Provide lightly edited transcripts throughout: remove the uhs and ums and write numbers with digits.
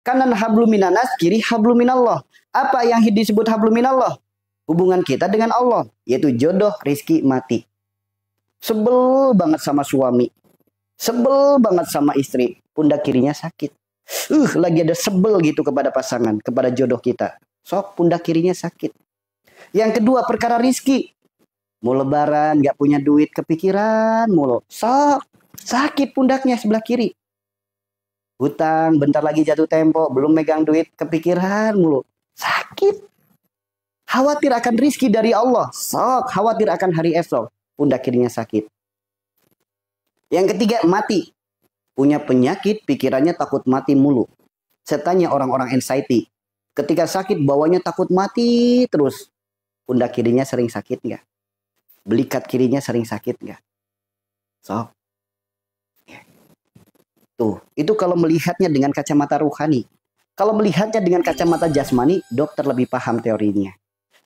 Kanan hablum minanas, kiri hablum minallah. Apa yang disebut hablum minallah? Hubungan kita dengan Allah, yaitu jodoh, rizki, mati. Sebel banget sama suami. Sebel banget sama istri. Pundak kirinya sakit. Lagi ada sebel gitu kepada pasangan, kepada jodoh kita. Sok pundak kirinya sakit. Yang kedua, perkara rizki. Mau lebaran, gak punya duit, kepikiran mulu. Sok, sakit pundaknya sebelah kiri. Hutang, bentar lagi jatuh tempo, belum megang duit, kepikiran mulu. Sakit. Khawatir akan rizki dari Allah. Sok, khawatir akan hari esok. Pundak kirinya sakit. Yang ketiga, mati. Punya penyakit, pikirannya takut mati mulu. Saya tanya orang-orang anxiety. Ketika sakit, bawahnya takut mati terus. Pundak kirinya sering sakit nggak? Belikat kirinya sering sakit nggak? Sok. Tuh, itu kalau melihatnya dengan kacamata ruhani. Kalau melihatnya dengan kacamata jasmani, dokter lebih paham teorinya.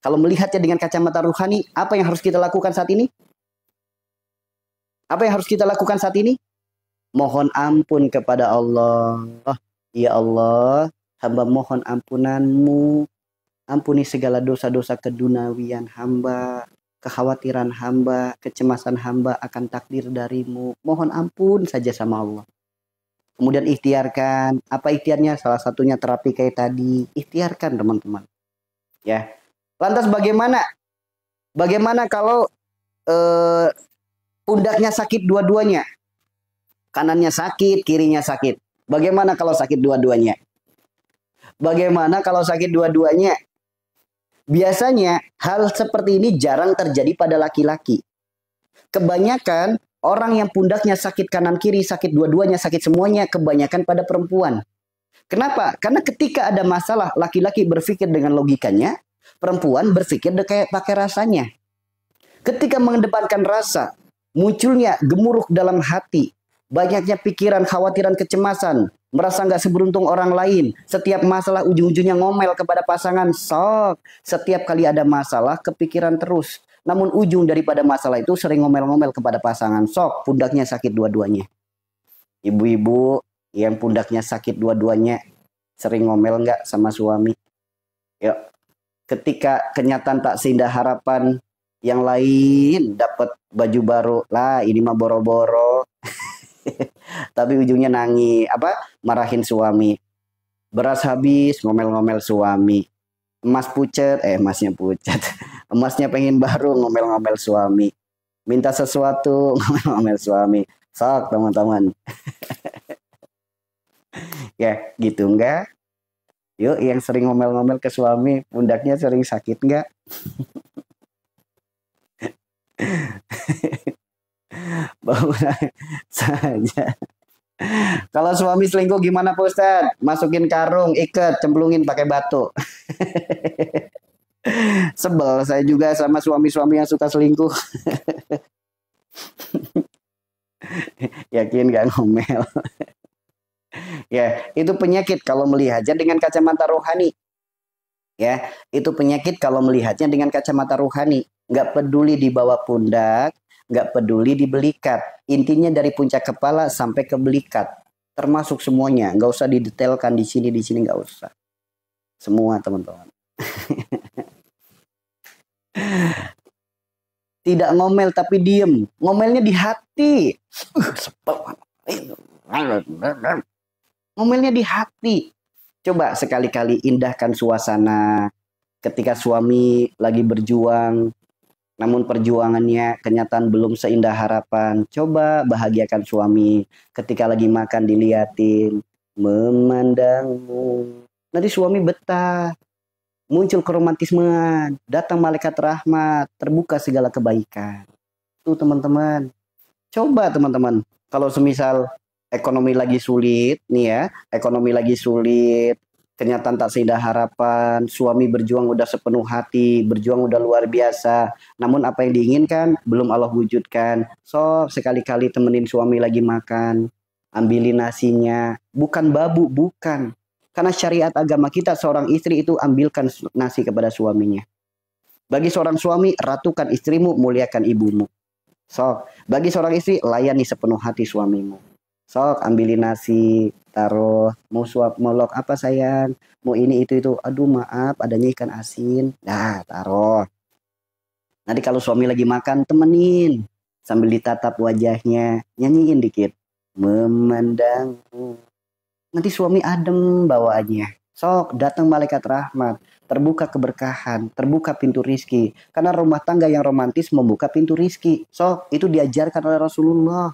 Kalau melihatnya dengan kacamata ruhani, apa yang harus kita lakukan saat ini? Apa yang harus kita lakukan saat ini? Mohon ampun kepada Allah. Ya Allah, hamba mohon ampunanmu. Ampuni segala dosa-dosa kedunawian hamba, kekhawatiran hamba, kecemasan hamba akan takdir darimu. Mohon ampun saja sama Allah. Kemudian ikhtiarkan. Apa ikhtiarnya? Salah satunya terapi kayak tadi. Ikhtiarkan teman-teman. Ya. Lantas bagaimana? Bagaimana kalau pundaknya sakit dua-duanya? Kanannya sakit, kirinya sakit. Bagaimana kalau sakit dua-duanya? Bagaimana kalau sakit dua-duanya? Biasanya hal seperti ini jarang terjadi pada laki-laki. Kebanyakan orang yang pundaknya sakit kanan kiri, sakit dua-duanya, sakit semuanya, kebanyakan pada perempuan. Kenapa? Karena ketika ada masalah, laki-laki berpikir dengan logikanya, perempuan berpikir kayak pakai rasanya. Ketika mengedepankan rasa, munculnya gemuruh dalam hati, banyaknya pikiran, khawatiran, kecemasan, merasa nggak seberuntung orang lain. Setiap masalah ujung-ujungnya ngomel kepada pasangan. Sok, setiap kali ada masalah, kepikiran terus. Namun ujung daripada masalah itu sering ngomel-ngomel kepada pasangan. Sok, pundaknya sakit dua-duanya. Ibu-ibu yang pundaknya sakit dua-duanya, sering ngomel nggak sama suami? Yuk, ketika kenyataan tak seindah harapan, yang lain dapat baju baru. Lah, ini mah boro-boro. Tapi ujungnya nangis, marahin suami. Beras habis, ngomel-ngomel suami. Emas pucat, emasnya pucat. Emasnya pengen baru, ngomel-ngomel suami. Minta sesuatu, ngomel-ngomel suami. Sok teman-teman. Ya, gitu enggak? Yuk, yang sering ngomel-ngomel ke suami, pundaknya sering sakit enggak? Bangun saja. Kalau suami selingkuh gimana Pak Ustadz? Masukin karung, ikat, cemplungin pakai batu. Sebel saya juga sama suami-suami yang suka selingkuh. Yakin gak ngomel? Ya, itu penyakit kalau melihatnya dengan kacamata rohani. Ya, itu penyakit kalau melihatnya dengan kacamata rohani. Nggak peduli di bawah pundak, nggak peduli di belikat. Intinya dari puncak kepala sampai ke belikat. Termasuk semuanya. Nggak usah didetailkan di sini nggak usah. Semua teman-teman. Tidak ngomel tapi diem. Ngomelnya di hati. Ngomelnya di hati. Coba sekali-kali indahkan suasana ketika suami lagi berjuang, namun perjuangannya kenyataan belum seindah harapan. Coba bahagiakan suami ketika lagi makan diliatin, memandangmu. Nanti suami betah, muncul keromantismean, datang malaikat rahmat, terbuka segala kebaikan. Tuh teman-teman, coba teman-teman, kalau semisal ekonomi lagi sulit, nih ya, ekonomi lagi sulit, kenyataan tak seindah harapan, suami berjuang udah sepenuh hati, berjuang udah luar biasa, namun apa yang diinginkan belum Allah wujudkan. So, sekali-kali temenin suami lagi makan, ambilin nasinya, bukan babu, bukan. Karena syariat agama kita, seorang istri itu ambilkan nasi kepada suaminya. Bagi seorang suami, ratukan istrimu, muliakan ibumu. So, bagi seorang istri, layani sepenuh hati suamimu. Sok ambilin nasi, taruh, mau suap, mau lok apa sayang, mau ini itu, aduh maaf adanya ikan asin, dah taruh. Nanti kalau suami lagi makan temenin, sambil ditatap wajahnya, nyanyiin dikit, memandangmu. Nanti suami adem bawaannya. Sok datang malaikat rahmat, terbuka keberkahan, terbuka pintu rizki. Karena rumah tangga yang romantis membuka pintu rizki. Sok itu diajarkan oleh Rasulullah.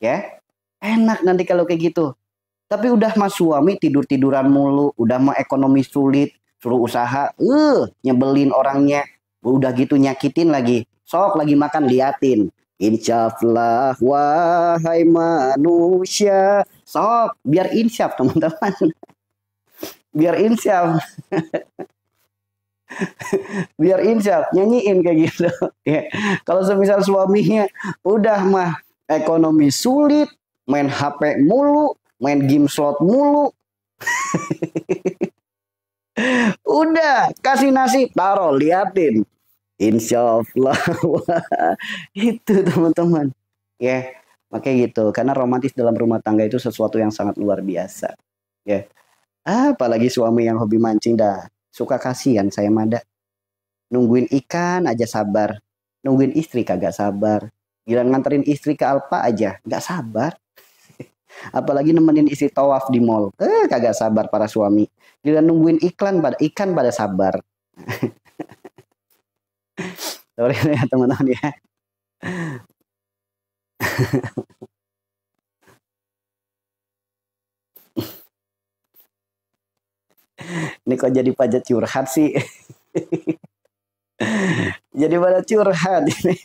Ya, enak nanti kalau kayak gitu. Tapi udah mas suami tidur-tiduran mulu, udah mah ekonomi sulit, suruh usaha, nyebelin orangnya, udah gitu nyakitin lagi. Sok lagi makan liatin. Insyaflah wahai manusia. Sok biar insyaf teman-teman. Biar insyaf. Biar insyaf nyanyiin kayak gitu. Ya. Kalau semisal suaminya udah mah ekonomi sulit, main HP mulu, main game slot mulu. Udah, kasih nasi, taruh, liatin. Insya Allah. Itu teman-teman. Ya, makanya gitu. Karena romantis dalam rumah tangga itu sesuatu yang sangat luar biasa. Ya, apalagi suami yang hobi mancing dah. Suka kasihan saya mada. Nungguin ikan aja sabar. Nungguin istri kagak sabar. Gila nganterin istri ke Alfa aja, nggak sabar. Apalagi nemenin istri tawaf di mall. Kagak sabar para suami. Gila nungguin ikan pada sabar. Sorry ya teman-teman ya. Ini kok jadi pajak curhat sih. Jadi pada curhat ini.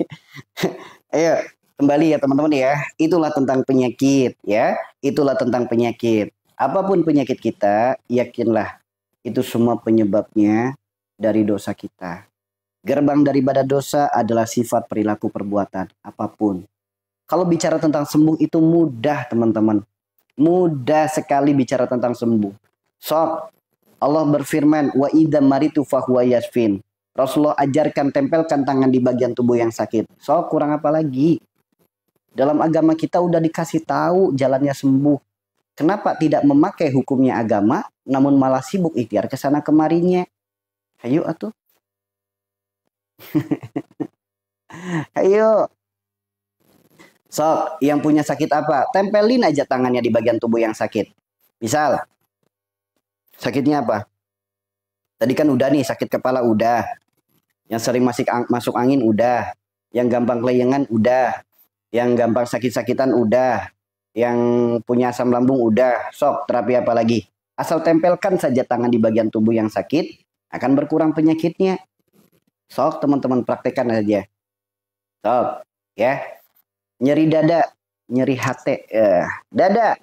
Ayo kembali ya teman-teman ya. Itulah tentang penyakit ya. Itulah tentang penyakit. Apapun penyakit kita, yakinlah itu semua penyebabnya dari dosa kita. Gerbang daripada dosa adalah sifat perilaku perbuatan apapun. Kalau bicara tentang sembuh itu mudah teman-teman. Mudah sekali bicara tentang sembuh. Sok Allah berfirman wa idza maritu fahuwa yasfin. Rasulullah ajarkan tempelkan tangan di bagian tubuh yang sakit. Sok kurang apa lagi? Dalam agama kita udah dikasih tahu jalannya sembuh. Kenapa tidak memakai hukumnya agama namun malah sibuk ikhtiar ke sana kemarinya? Ayo atuh. Ayo. Sok, yang punya sakit apa? Tempelin aja tangannya di bagian tubuh yang sakit. Misal, sakitnya apa? Tadi kan udah nih, sakit kepala udah. Yang sering masuk angin udah. Yang gampang kelayangan udah. Yang gampang sakit-sakitan udah. Yang punya asam lambung udah. Sok, terapi apa lagi? Asal tempelkan saja tangan di bagian tubuh yang sakit, akan berkurang penyakitnya. Sok, teman-teman praktekkan aja. Sok, ya. Nyeri dada, nyeri hati. Dada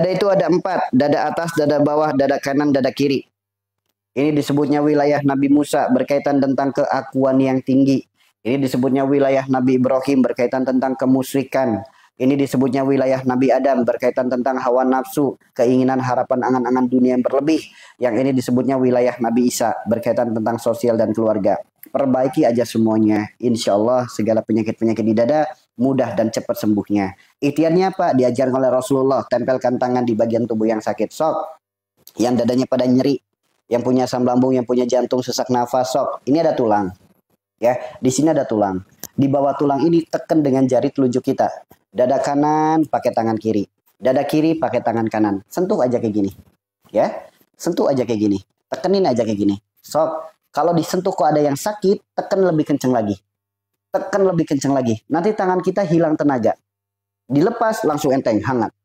itu ada 4. Dada atas, dada bawah, dada kanan, dada kiri. Ini disebutnya wilayah Nabi Musa berkaitan tentang keakuan yang tinggi. Ini disebutnya wilayah Nabi Ibrahim berkaitan tentang kemusyrikan. Ini disebutnya wilayah Nabi Adam berkaitan tentang hawa nafsu, keinginan, harapan, angan-angan dunia yang berlebih. Yang ini disebutnya wilayah Nabi Isa berkaitan tentang sosial dan keluarga. Perbaiki aja semuanya. Insya Allah segala penyakit-penyakit di dada mudah dan cepat sembuhnya. Ikhtiarnya apa? Diajarkan oleh Rasulullah. Tempelkan tangan di bagian tubuh yang sakit. Sok. Yang dadanya pada nyeri. Yang punya asam lambung, yang punya jantung, sesak nafas, sok. Ini ada tulang. Ya, di sini ada tulang. Di bawah tulang ini tekan dengan jari telunjuk kita. Dada kanan pakai tangan kiri. Dada kiri pakai tangan kanan. Sentuh aja kayak gini. Ya, sentuh aja kayak gini. Tekenin aja kayak gini. Sok. Kalau disentuh kok ada yang sakit, tekan lebih kenceng lagi. Tekan lebih kenceng lagi. Nanti tangan kita hilang tenaga. Dilepas langsung enteng, hangat.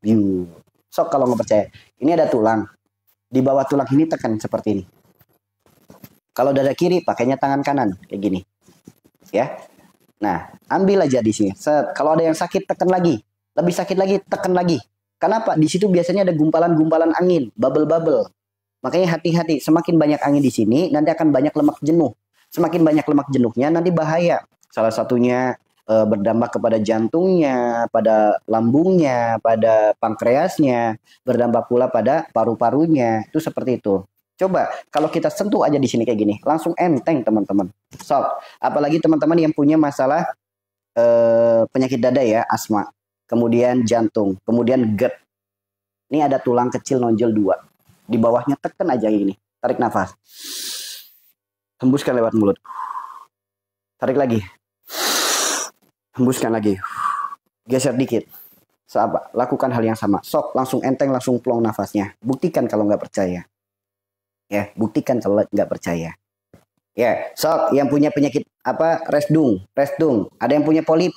Sok kalau nggak percaya. Ini ada tulang. Di bawah tulang ini tekan seperti ini. Kalau dada kiri pakainya tangan kanan kayak gini. Ya. Nah, ambil aja di sini. Kalau ada yang sakit tekan lagi. Lebih sakit lagi tekan lagi. Kenapa? Di situ biasanya ada gumpalan-gumpalan angin, bubble-bubble. Makanya hati-hati, semakin banyak angin di sini nanti akan banyak lemak jenuh. Semakin banyak lemak jenuhnya nanti bahaya. Salah satunya berdampak kepada jantungnya, pada lambungnya, pada pankreasnya, berdampak pula pada paru-parunya. Itu seperti itu. Coba kalau kita sentuh aja di sini kayak gini, langsung enteng teman-teman. Sok. Apalagi teman-teman yang punya masalah penyakit dada ya, asma. kemudian jantung, kemudian GERD. Ini ada tulang kecil nonjol 2. Di bawahnya tekan aja ini. Tarik nafas. Hembuskan lewat mulut. Tarik lagi. Hembuskan lagi. Geser dikit. Sahabat, lakukan hal yang sama. Sok, langsung enteng, langsung plong nafasnya. Buktikan kalau nggak percaya. Ya, buktikan kalau nggak percaya. Ya, sok, yang punya penyakit apa? Resdung. Ada yang punya polip.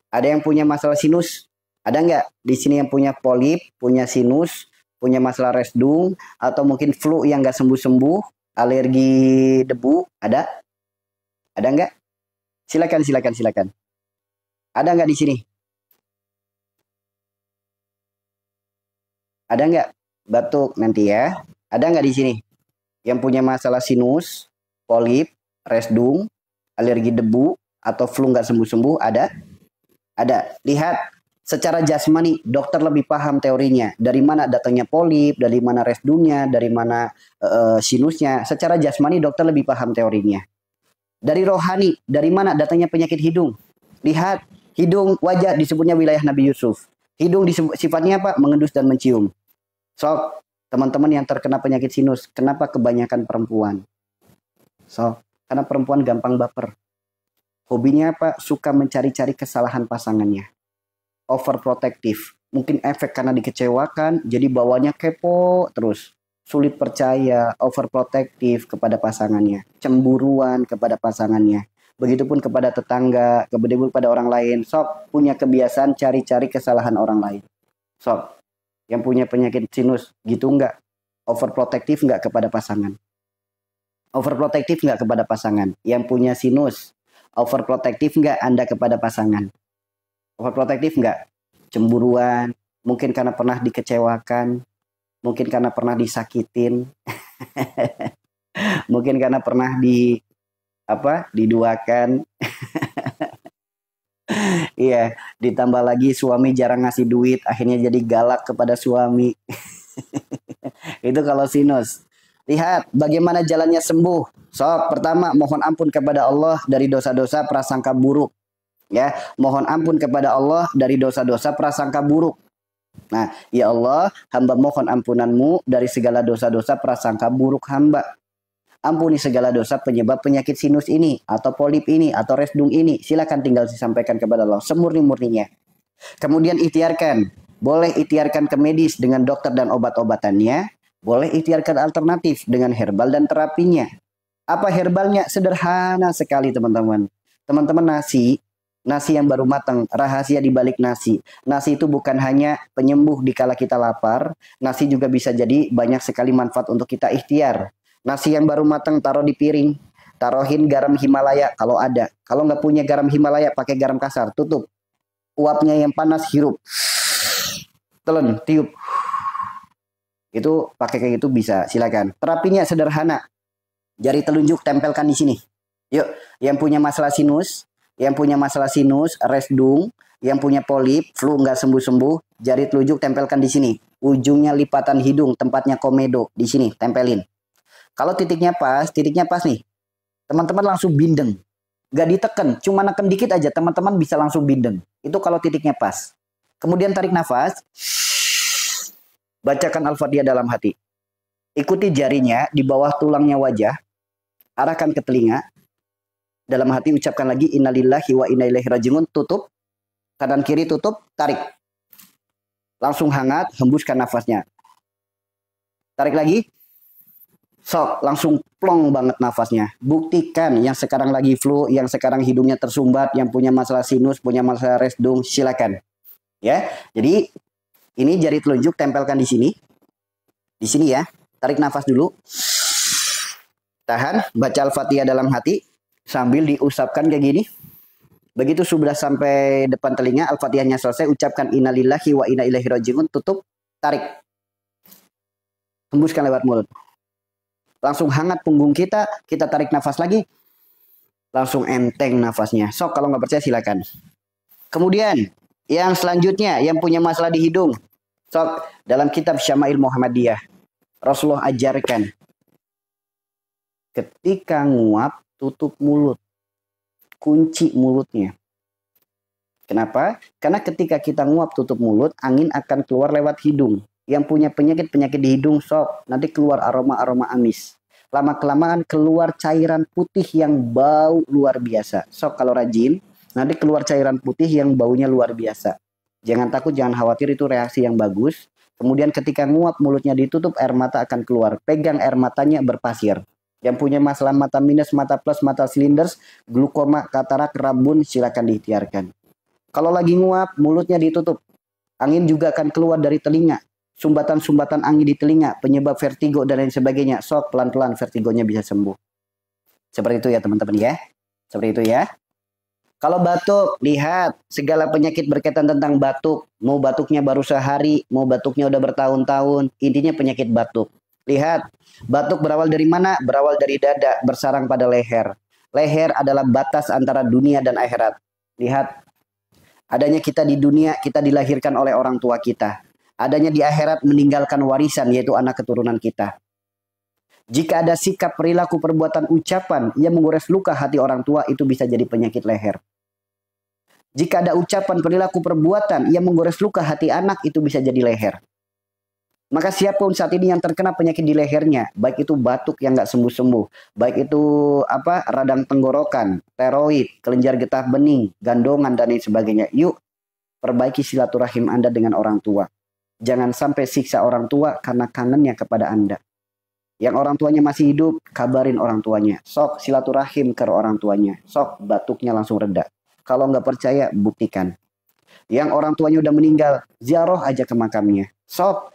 Ada yang punya masalah sinus. Ada nggak di sini yang punya polip, punya sinus, punya masalah resdung, atau mungkin flu yang nggak sembuh-sembuh, alergi debu? Ada? Ada nggak? Silakan. Ada nggak di sini? Ada nggak batuk nanti ya? Ada nggak di sini yang punya masalah sinus, polip, resdung, alergi debu, atau flu nggak sembuh-sembuh? Ada? Ada. Lihat, secara jasmani dokter lebih paham teorinya. Dari mana datangnya polip, dari mana resdungnya, dari mana sinusnya. Secara jasmani dokter lebih paham teorinya. Dari rohani, dari mana datangnya penyakit hidung? Lihat, hidung wajah disebutnya wilayah Nabi Yusuf. Hidung sifatnya apa? Mengendus dan mencium. Sok, teman-teman yang terkena penyakit sinus, kenapa kebanyakan perempuan? Sok, karena perempuan gampang baper. Hobinya apa? Suka mencari-cari kesalahan pasangannya. Overprotective. Mungkin efek karena dikecewakan, jadi bawanya kepo terus. Sulit percaya, overprotective kepada pasangannya. Cemburuan kepada pasangannya. Begitupun kepada tetangga, begitupun kepada orang lain. Sok, punya kebiasaan cari-cari kesalahan orang lain. Sok, yang punya penyakit sinus, gitu enggak? Overprotective enggak kepada pasangan? Overprotective enggak kepada pasangan? Yang punya sinus, overprotective enggak Anda kepada pasangan? Overprotective enggak? Cemburuan, mungkin karena pernah dikecewakan, mungkin karena pernah disakitin, mungkin karena pernah diduakan. Iya, ditambah lagi suami jarang ngasih duit, akhirnya jadi galak kepada suami. Itu kalau sinus. Lihat bagaimana jalannya sembuh. Sok, pertama mohon ampun kepada Allah dari dosa-dosa prasangka buruk. Ya, mohon ampun kepada Allah dari dosa-dosa prasangka buruk. Nah, ya Allah, hamba mohon ampunanmu dari segala dosa-dosa prasangka buruk hamba. Ampuni segala dosa penyebab penyakit sinus ini, atau polip ini, atau resdung ini. Silakan tinggal disampaikan kepada Allah semurni-murninya. Kemudian ikhtiarkan. Boleh ikhtiarkan ke medis dengan dokter dan obat-obatannya. Boleh ikhtiarkan alternatif dengan herbal dan terapinya. Apa herbalnya? Sederhana sekali teman-teman. Teman-teman, nasi yang baru matang, rahasia di balik nasi. Nasi itu bukan hanya penyembuh dikala kita lapar. Nasi juga bisa jadi banyak sekali manfaat untuk kita ikhtiar. Nasi yang baru matang taruh di piring. Taruhin garam Himalaya kalau ada. Kalau nggak punya garam Himalaya pakai garam kasar. Tutup. Uapnya yang panas hirup. Telan, tiup. Itu pakai kayak gitu bisa. Silakan. Terapinya sederhana. Jari telunjuk tempelkan di sini. Yuk, yang punya masalah sinus, resdung, yang punya polip, flu nggak sembuh-sembuh, jari telunjuk tempelkan di sini. Ujungnya lipatan hidung, tempatnya komedo. Di sini, tempelin. Kalau titiknya pas nih, teman-teman langsung bindeng. Gak diteken, cuma neken dikit aja, teman-teman bisa langsung bindeng. Itu kalau titiknya pas. Kemudian tarik nafas. Bacakan Al-Fatihah dalam hati. Ikuti jarinya di bawah tulangnya wajah. Arahkan ke telinga. Dalam hati ucapkan lagi innalillahi wa inna ilaihi rajiun. Tutup. Kanan kiri tutup, tarik. Langsung hangat, hembuskan nafasnya. Tarik lagi. Sok, langsung plong banget nafasnya. Buktikan yang sekarang lagi flu, yang sekarang hidungnya tersumbat, yang punya masalah sinus, punya masalah resdung, silakan. Ya. Jadi ini jari telunjuk tempelkan di sini. Di sini ya. Tarik nafas dulu. Tahan, baca Al-Fatihah dalam hati sambil diusapkan kayak gini. Begitu sudah sampai depan telinga, Al-Fatihahnya selesai, ucapkan innalillahi wa inna ilaihi rajiun, tutup, tarik. Hembuskan lewat mulut. Langsung hangat punggung kita tarik nafas lagi. Langsung enteng nafasnya. Sok, kalau nggak percaya silakan. Kemudian, yang selanjutnya, yang punya masalah di hidung. Sok, dalam kitab Syama'il Muhammadiyah, Rasulullah ajarkan. Ketika nguap, tutup mulut. Kunci mulutnya. Kenapa? Karena ketika kita nguap tutup mulut, angin akan keluar lewat hidung. Yang punya penyakit-penyakit di hidung, sok, nanti keluar aroma-aroma amis. Lama-kelamaan keluar cairan putih yang bau luar biasa. Sok kalau rajin, nanti keluar cairan putih yang baunya luar biasa. Jangan takut, jangan khawatir, itu reaksi yang bagus. Kemudian ketika nguap mulutnya ditutup, air mata akan keluar. Pegang air matanya berpasir. Yang punya masalah mata minus, mata plus, mata silinders, glukoma, katarak, rabun, silakan diikhtiarkan. Kalau lagi nguap, mulutnya ditutup. Angin juga akan keluar dari telinga. Sumbatan-sumbatan angin di telinga, penyebab vertigo dan lain sebagainya. Sok pelan-pelan vertigonya bisa sembuh. Seperti itu ya teman-teman ya. Seperti itu ya. Kalau batuk, lihat segala penyakit berkaitan tentang batuk. Mau batuknya baru sehari, mau batuknya udah bertahun-tahun. Intinya penyakit batuk. Lihat, batuk berawal dari mana? Berawal dari dada, bersarang pada leher. Leher adalah batas antara dunia dan akhirat. Lihat, adanya kita di dunia, kita dilahirkan oleh orang tua kita. Adanya di akhirat meninggalkan warisan, yaitu anak keturunan kita. Jika ada sikap, perilaku, perbuatan, ucapan yang menggores luka hati orang tua, itu bisa jadi penyakit leher. Jika ada ucapan, perilaku, perbuatan yang menggores luka hati anak, itu bisa jadi leher. Maka siapapun saat ini yang terkena penyakit di lehernya, baik itu batuk yang nggak sembuh-sembuh, baik itu radang tenggorokan, teroid, kelenjar getah bening, gandongan, dan lain sebagainya. Yuk, perbaiki silaturahim Anda dengan orang tua. Jangan sampai siksa orang tua karena kangennya kepada Anda. Yang orang tuanya masih hidup, kabarin orang tuanya. Sok silaturahim ke orang tuanya. Sok batuknya langsung reda. Kalau nggak percaya, buktikan. Yang orang tuanya udah meninggal, ziarah aja ke makamnya. Sok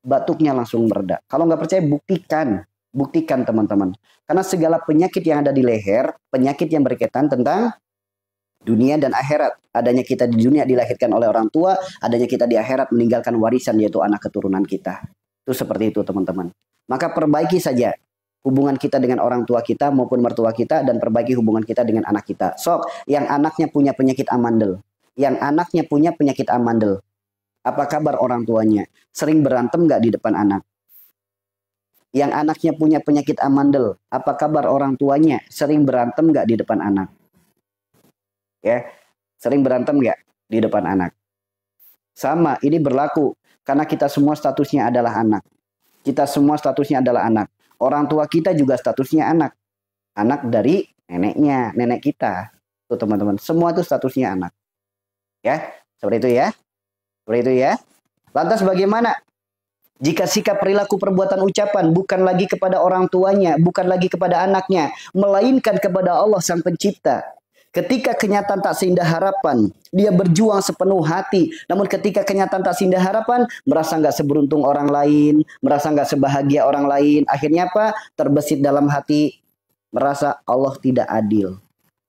batuknya langsung mereda. Kalau nggak percaya, buktikan. Buktikan teman-teman. Karena segala penyakit yang ada di leher, penyakit yang berkaitan tentang dunia dan akhirat. Adanya kita di dunia dilahirkan oleh orang tua, adanya kita di akhirat meninggalkan warisan, yaitu anak keturunan kita. Itu seperti itu teman-teman. Maka perbaiki saja hubungan kita dengan orang tua kita maupun mertua kita, dan perbaiki hubungan kita dengan anak kita. Sok, yang anaknya punya penyakit amandel. Yang anaknya punya penyakit amandel. Apa kabar orang tuanya? Sering berantem nggak di depan anak? Yang anaknya punya penyakit amandel. Apa kabar orang tuanya? Sering berantem nggak di depan anak? Ya, sering berantem nggak di depan anak? Sama, ini berlaku. Karena kita semua statusnya adalah anak. Kita semua statusnya adalah anak. Orang tua kita juga statusnya anak. Anak dari neneknya, nenek kita. Tuh teman-teman, semua itu statusnya anak. Ya, seperti itu ya. Seperti itu ya. Lantas bagaimana jika sikap, perilaku, perbuatan, ucapan bukan lagi kepada orang tuanya, bukan lagi kepada anaknya, melainkan kepada Allah Sang Pencipta? Ketika kenyataan tak seindah harapan, dia berjuang sepenuh hati. Namun ketika kenyataan tak seindah harapan, merasa nggak seberuntung orang lain, merasa nggak sebahagia orang lain. Akhirnya apa? Terbesit dalam hati, merasa Allah tidak adil.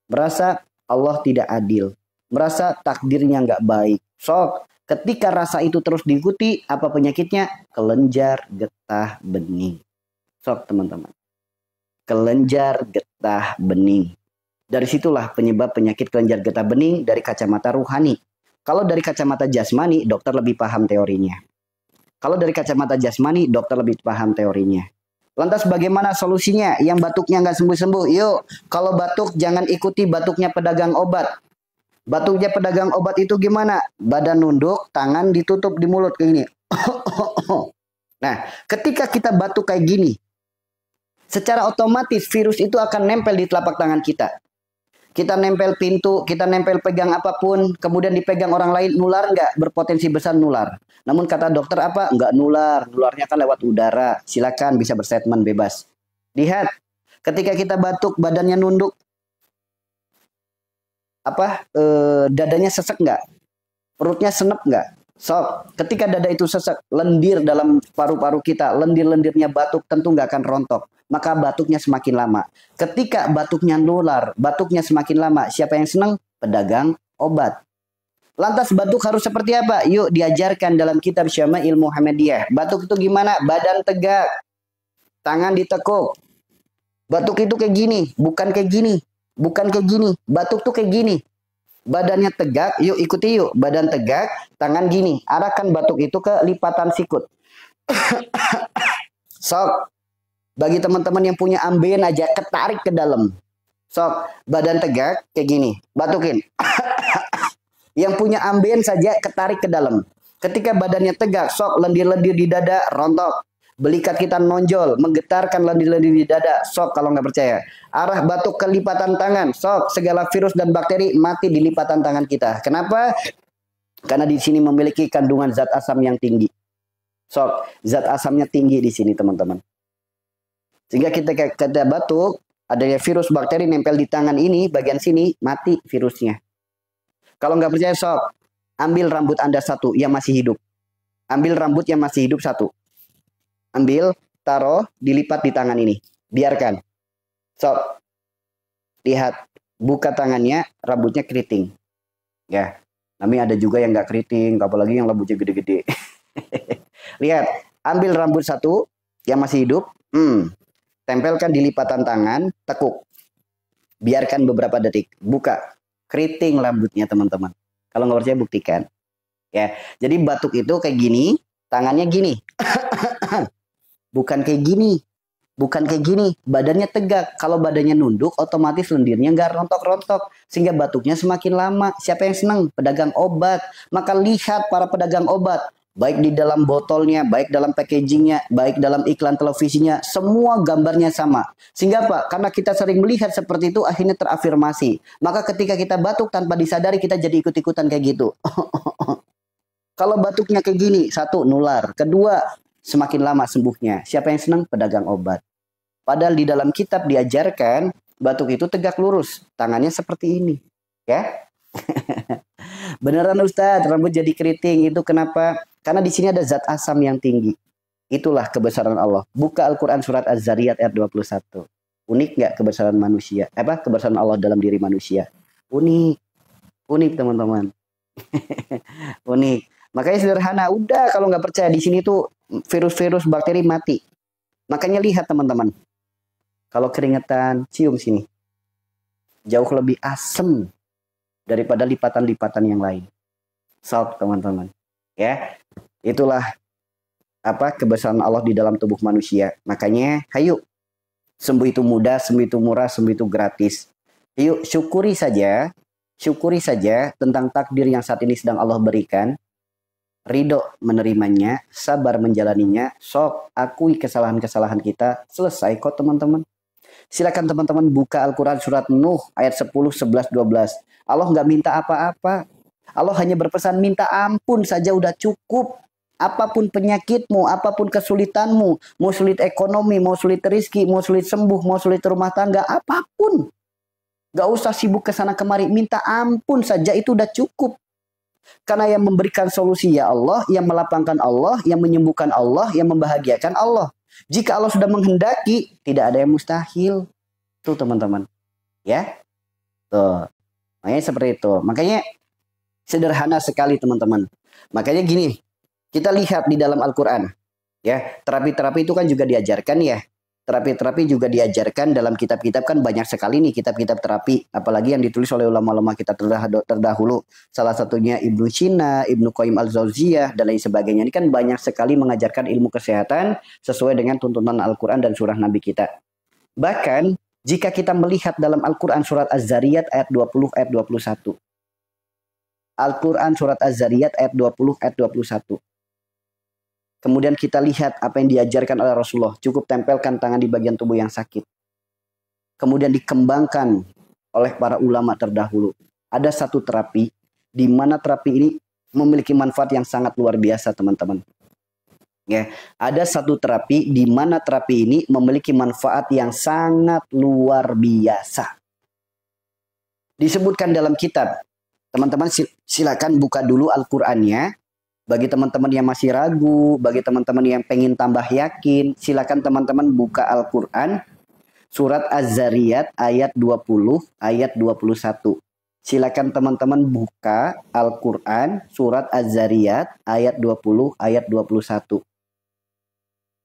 Merasa Allah tidak adil. Merasa takdirnya nggak baik. Sok, ketika rasa itu terus diikuti, apa penyakitnya? Kelenjar getah bening. Sok teman-teman. Kelenjar getah bening. Dari situlah penyebab penyakit kelenjar getah bening dari kacamata ruhani. Kalau dari kacamata jasmani, dokter lebih paham teorinya. Kalau dari kacamata jasmani, dokter lebih paham teorinya. Lantas bagaimana solusinya? Yang batuknya nggak sembuh-sembuh. Yuk, kalau batuk jangan ikuti batuknya pedagang obat. Batuknya pedagang obat itu gimana? Badan nunduk, tangan ditutup di mulut kayak gini. Nah, ketika kita batuk kayak gini, secara otomatis virus itu akan nempel di telapak tangan kita. Kita nempel pintu, kita nempel pegang apapun, kemudian dipegang orang lain, nular nggak? Berpotensi besar nular. Namun kata dokter apa? Nggak nular, nularnya kan lewat udara. Silakan bisa berstatement bebas. Lihat, ketika kita batuk, badannya nunduk, dadanya sesek nggak? Perutnya senep nggak? Sok, ketika dada itu sesek, lendir dalam paru-paru kita, lendir-lendirnya batuk tentu nggak akan rontok. Maka batuknya semakin lama. Ketika batuknya nular, batuknya semakin lama, siapa yang senang? Pedagang obat. Lantas batuk harus seperti apa? Yuk diajarkan dalam kitab Syama'il Muhammadiyah. Batuk itu gimana? Badan tegak, tangan ditekuk. Batuk itu kayak gini, bukan kayak gini. Bukan kayak gini, batuk tuh kayak gini. Badannya tegak, yuk ikuti yuk. Badan tegak, tangan gini. Arahkan batuk itu ke lipatan sikut. Sok. Bagi teman-teman yang punya ambeien aja, ketarik ke dalam. Sok, badan tegak kayak gini. Batukin. Yang punya ambeien saja ketarik ke dalam. Ketika badannya tegak, sok lendir-lendir di dada, rontok. Belikat kita nonjol, menggetarkan lendir-lendir di dada, sok kalau nggak percaya. Arah batuk ke lipatan tangan, sok segala virus dan bakteri mati di lipatan tangan kita. Kenapa? Karena di sini memiliki kandungan zat asam yang tinggi. Sok, zat asamnya tinggi di sini teman-teman. Sehingga kita batuk, adanya virus bakteri nempel di tangan ini, bagian sini, mati virusnya. Kalau nggak percaya sok, ambil rambut Anda satu yang masih hidup. Ambil rambut yang masih hidup satu. Ambil, taruh, dilipat di tangan ini. Biarkan. Sok, lihat, buka tangannya, rambutnya keriting. Ya, tapi ada juga yang nggak keriting, apalagi yang rambutnya gede-gede. Lihat, ambil rambut satu yang masih hidup, tempelkan di lipatan tangan, tekuk. Biarkan beberapa detik, buka. Keriting rambutnya teman-teman. Kalau nggak percaya buktikan. Ya, jadi batuk itu kayak gini, tangannya gini. Bukan kayak gini. Bukan kayak gini. Badannya tegak. Kalau badannya nunduk, otomatis lendirnya nggak rontok-rontok. Sehingga batuknya semakin lama. Siapa yang senang? Pedagang obat. Maka lihat para pedagang obat. Baik di dalam botolnya, baik dalam packagingnya, baik dalam iklan televisinya, semua gambarnya sama. Sehingga apa? Karena kita sering melihat seperti itu, akhirnya terafirmasi. Maka ketika kita batuk tanpa disadari, kita jadi ikut-ikutan kayak gitu. Kalau batuknya kayak gini, satu, nular. Kedua, semakin lama sembuhnya. Siapa yang senang? Pedagang obat. Padahal di dalam kitab diajarkan, batuk itu tegak lurus. Tangannya seperti ini. Ya. Beneran Ustadz, rambut jadi keriting. Itu kenapa? Karena di sini ada zat asam yang tinggi. Itulah kebesaran Allah. Buka Al-Quran surat Az-Zariyat ayat 21. Unik nggak kebesaran manusia? Kebesaran Allah dalam diri manusia? Unik. Unik teman-teman. Unik. Makanya sederhana. Udah kalau nggak percaya di sini tuh virus-virus bakteri mati. Makanya lihat teman-teman. Kalau keringetan, cium sini. Jauh lebih asam daripada lipatan-lipatan yang lain. Sok teman-teman. Ya. Itulah kebesaran Allah di dalam tubuh manusia. Makanya, hayu. Sembuh itu mudah, sembuh itu murah, sembuh itu gratis. Yuk, syukuri saja tentang takdir yang saat ini sedang Allah berikan. Ridho menerimanya, sabar menjalaninya. Sok, akui kesalahan-kesalahan kita. Selesai kok teman-teman. Silakan teman-teman buka Al-Quran surat Nuh ayat 10, 11, 12. Allah nggak minta apa-apa. Allah hanya berpesan minta ampun saja udah cukup. Apapun penyakitmu, apapun kesulitanmu, mau sulit ekonomi, mau sulit rezeki, mau sulit sembuh, mau sulit rumah tangga, apapun. Gak usah sibuk ke sana kemari, minta ampun saja itu udah cukup. Karena yang memberikan solusi ya Allah, yang melapangkan Allah, yang menyembuhkan Allah, yang membahagiakan Allah. Jika Allah sudah menghendaki, tidak ada yang mustahil. Tuh teman-teman. Ya. Tuh. Makanya seperti itu. Makanya sederhana sekali teman-teman. Makanya gini. Kita lihat di dalam Al-Quran, ya terapi-terapi itu kan juga diajarkan ya. Terapi-terapi juga diajarkan dalam kitab-kitab kan banyak sekali nih kitab-kitab terapi. Apalagi yang ditulis oleh ulama-ulama kita terdahulu. Salah satunya Ibnu Sina, Ibnu Qayyim Al-Jauziyah, dan lain sebagainya. Ini kan banyak sekali mengajarkan ilmu kesehatan sesuai dengan tuntunan Al-Quran dan surah Nabi kita. Bahkan jika kita melihat dalam Al-Quran surat Az-Zariyat ayat 20, ayat 21. Al-Quran surat Az-Zariyat ayat 20, ayat 21. Kemudian kita lihat apa yang diajarkan oleh Rasulullah. Cukup tempelkan tangan di bagian tubuh yang sakit. Kemudian dikembangkan oleh para ulama terdahulu. Ada satu terapi, di mana terapi ini memiliki manfaat yang sangat luar biasa teman-teman. Ya, ada satu terapi, di mana terapi ini memiliki manfaat yang sangat luar biasa. Disebutkan dalam kitab. Teman-teman silakan buka dulu Al-Qur'annya. Bagi teman-teman yang masih ragu, bagi teman-teman yang pengen tambah yakin, silakan teman-teman buka Al-Quran surat Az-Zariyat ayat 20, ayat 21. Silakan teman-teman buka Al-Quran surat Az-Zariyat ayat 20, ayat 21.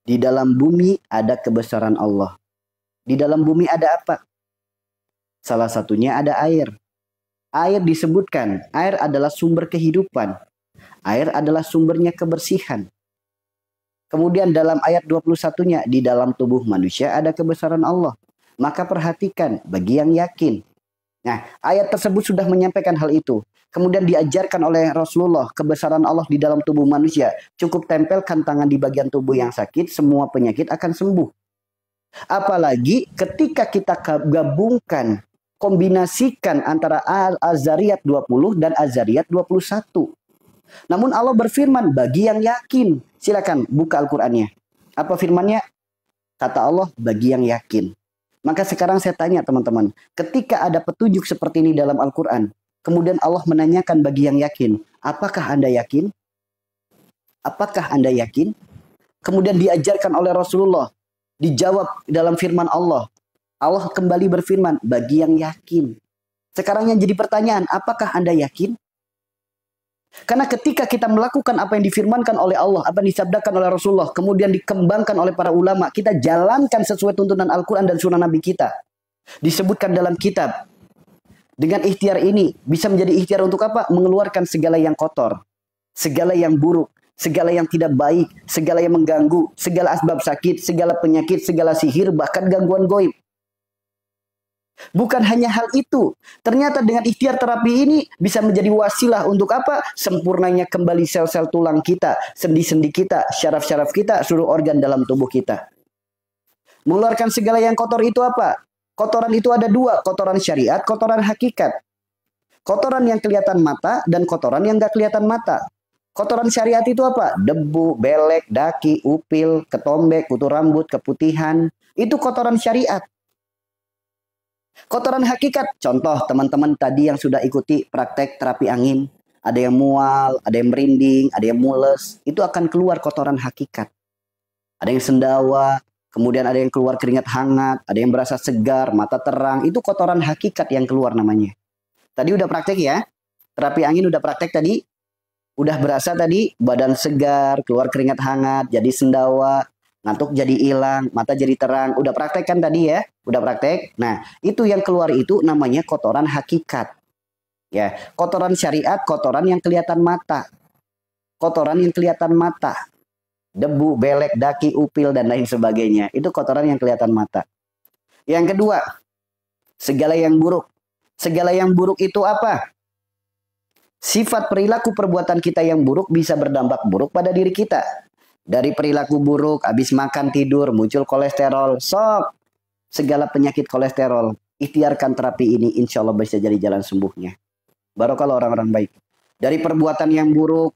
Di dalam bumi ada kebesaran Allah. Di dalam bumi ada apa? Salah satunya ada air. Air disebutkan, air adalah sumber kehidupan. Air adalah sumbernya kebersihan. Kemudian dalam ayat 21-nya, di dalam tubuh manusia ada kebesaran Allah. Maka perhatikan bagi yang yakin. Nah, ayat tersebut sudah menyampaikan hal itu. kemudian diajarkan oleh Rasulullah kebesaran Allah di dalam tubuh manusia, cukup tempelkan tangan di bagian tubuh yang sakit, semua penyakit akan sembuh. Apalagi ketika kita gabungkan, kombinasikan antara Az-Zariyat 20 dan Az-Zariyat 21. Namun Allah berfirman bagi yang yakin. Silakan buka Al-Qur'annya. Apa firmannya? Kata Allah bagi yang yakin. Maka sekarang saya tanya teman-teman, ketika ada petunjuk seperti ini dalam Al-Qur'an, kemudian Allah menanyakan bagi yang yakin, apakah Anda yakin? Apakah Anda yakin? Kemudian diajarkan oleh Rasulullah, dijawab dalam firman Allah. Allah kembali berfirman, bagi yang yakin. Sekarang yang jadi pertanyaan, apakah Anda yakin? Karena ketika kita melakukan apa yang difirmankan oleh Allah, apa yang disabdakan oleh Rasulullah, kemudian dikembangkan oleh para ulama, kita jalankan sesuai tuntunan Al-Quran dan sunnah Nabi kita. Disebutkan dalam kitab. Dengan ikhtiar ini, bisa menjadi ikhtiar untuk apa? Mengeluarkan segala yang kotor, segala yang buruk, segala yang tidak baik, segala yang mengganggu, segala asbab sakit, segala penyakit, segala sihir, bahkan gangguan goib. Bukan hanya hal itu, ternyata dengan ikhtiar terapi ini bisa menjadi wasilah untuk apa? Sempurnanya kembali sel-sel tulang kita, sendi-sendi kita, syaraf-syaraf kita, seluruh organ dalam tubuh kita. Mengeluarkan segala yang kotor itu apa? Kotoran itu ada dua, kotoran syariat, kotoran hakikat. Kotoran yang kelihatan mata dan kotoran yang gak kelihatan mata. Kotoran syariat itu apa? Debu, belek, daki, upil, ketombek, kutu rambut, keputihan. Itu kotoran syariat. Kotoran hakikat, contoh teman-teman tadi yang sudah ikuti praktek terapi angin. Ada yang mual, ada yang merinding, ada yang mules. Itu akan keluar kotoran hakikat. Ada yang sendawa, kemudian ada yang keluar keringat hangat, ada yang berasa segar, mata terang. Itu kotoran hakikat yang keluar namanya. Tadi udah praktek ya? Terapi angin udah praktek tadi? Udah berasa tadi badan segar, keluar keringat hangat, jadi sendawa, ngantuk jadi hilang, mata jadi terang. Udah praktek kan tadi ya? Udah praktek. Nah, itu yang keluar itu namanya kotoran hakikat. Ya, kotoran syariat, kotoran yang kelihatan mata. Kotoran yang kelihatan mata. Debu, belek, daki, upil dan lain sebagainya. Itu kotoran yang kelihatan mata. Yang kedua, segala yang buruk. Segala yang buruk itu apa? Sifat perilaku perbuatan kita yang buruk bisa berdampak buruk pada diri kita. Dari perilaku buruk, habis makan tidur, muncul kolesterol, sok. Segala penyakit kolesterol, ikhtiarkan terapi ini, insya Allah bisa jadi jalan sembuhnya. Barokallah orang-orang baik. Dari perbuatan yang buruk,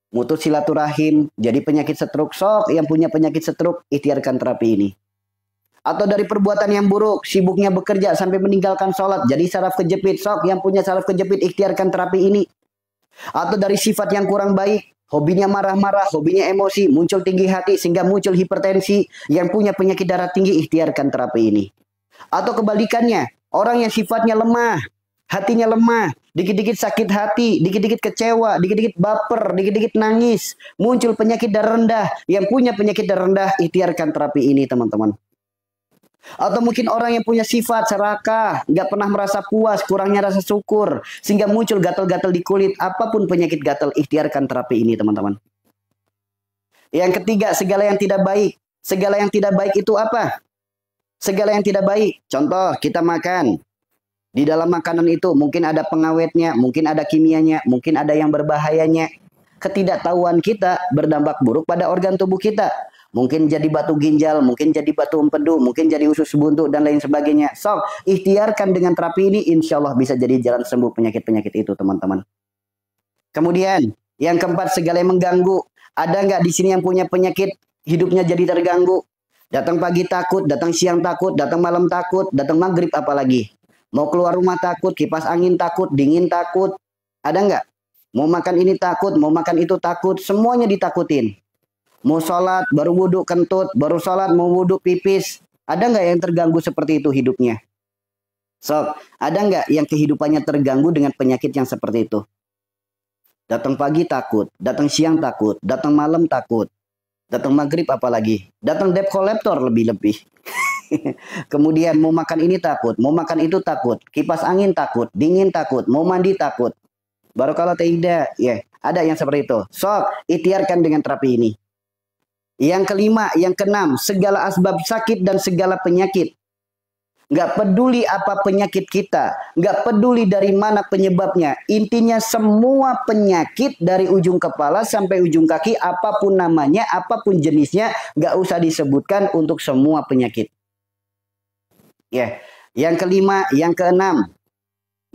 mutus silaturahim, jadi penyakit stroke, sok. Yang punya penyakit stroke, ikhtiarkan terapi ini. Atau dari perbuatan yang buruk, sibuknya bekerja sampai meninggalkan sholat, jadi saraf kejepit, sok. Yang punya saraf kejepit, ikhtiarkan terapi ini. Atau dari sifat yang kurang baik, hobinya marah-marah, hobinya emosi, muncul tinggi hati sehingga muncul hipertensi, yang punya penyakit darah tinggi, ikhtiarkan terapi ini. Atau kebalikannya, orang yang sifatnya lemah, hatinya lemah, dikit-dikit sakit hati, dikit-dikit kecewa, dikit-dikit baper, dikit-dikit nangis, muncul penyakit darah rendah, yang punya penyakit darah rendah, ikhtiarkan terapi ini teman-teman. Atau mungkin orang yang punya sifat serakah, nggak pernah merasa puas, kurangnya rasa syukur, sehingga muncul gatal-gatal di kulit, apapun penyakit gatal, ikhtiarkan terapi ini teman-teman. Yang ketiga, segala yang tidak baik. Segala yang tidak baik itu apa? Segala yang tidak baik. Contoh, kita makan. Di dalam makanan itu mungkin ada pengawetnya, mungkin ada kimianya, mungkin ada yang berbahayanya. Ketidaktahuan kita berdampak buruk pada organ tubuh kita. Mungkin jadi batu ginjal, mungkin jadi batu empedu, mungkin jadi usus buntu, dan lain sebagainya. So, ikhtiarkan dengan terapi ini, insya Allah bisa jadi jalan sembuh penyakit-penyakit itu, teman-teman. Kemudian, yang keempat, segala yang mengganggu. Ada nggak di sini yang punya penyakit, hidupnya jadi terganggu? Datang pagi takut, datang siang takut, datang malam takut, datang maghrib apalagi. Mau keluar rumah takut, kipas angin takut, dingin takut. Ada nggak? Mau makan ini takut, mau makan itu takut, semuanya ditakutin. Mau sholat, baru wudhu kentut, baru sholat, mau wudhu pipis. Ada nggak yang terganggu seperti itu hidupnya? So, ada nggak yang kehidupannya terganggu dengan penyakit yang seperti itu? Datang pagi takut, datang siang takut, datang malam takut, datang maghrib apalagi, datang debt collector lebih-lebih. Kemudian mau makan ini takut, mau makan itu takut, kipas angin takut, dingin takut, mau mandi takut. Barokallah tidak, ya, ada yang seperti itu. So, ikhtiarkan dengan terapi ini. Yang kelima, yang keenam, segala asbab sakit dan segala penyakit. Nggak peduli apa penyakit kita, nggak peduli dari mana penyebabnya. Intinya semua penyakit dari ujung kepala sampai ujung kaki, apapun namanya, apapun jenisnya, nggak usah disebutkan untuk semua penyakit. Ya, yang kelima, yang keenam.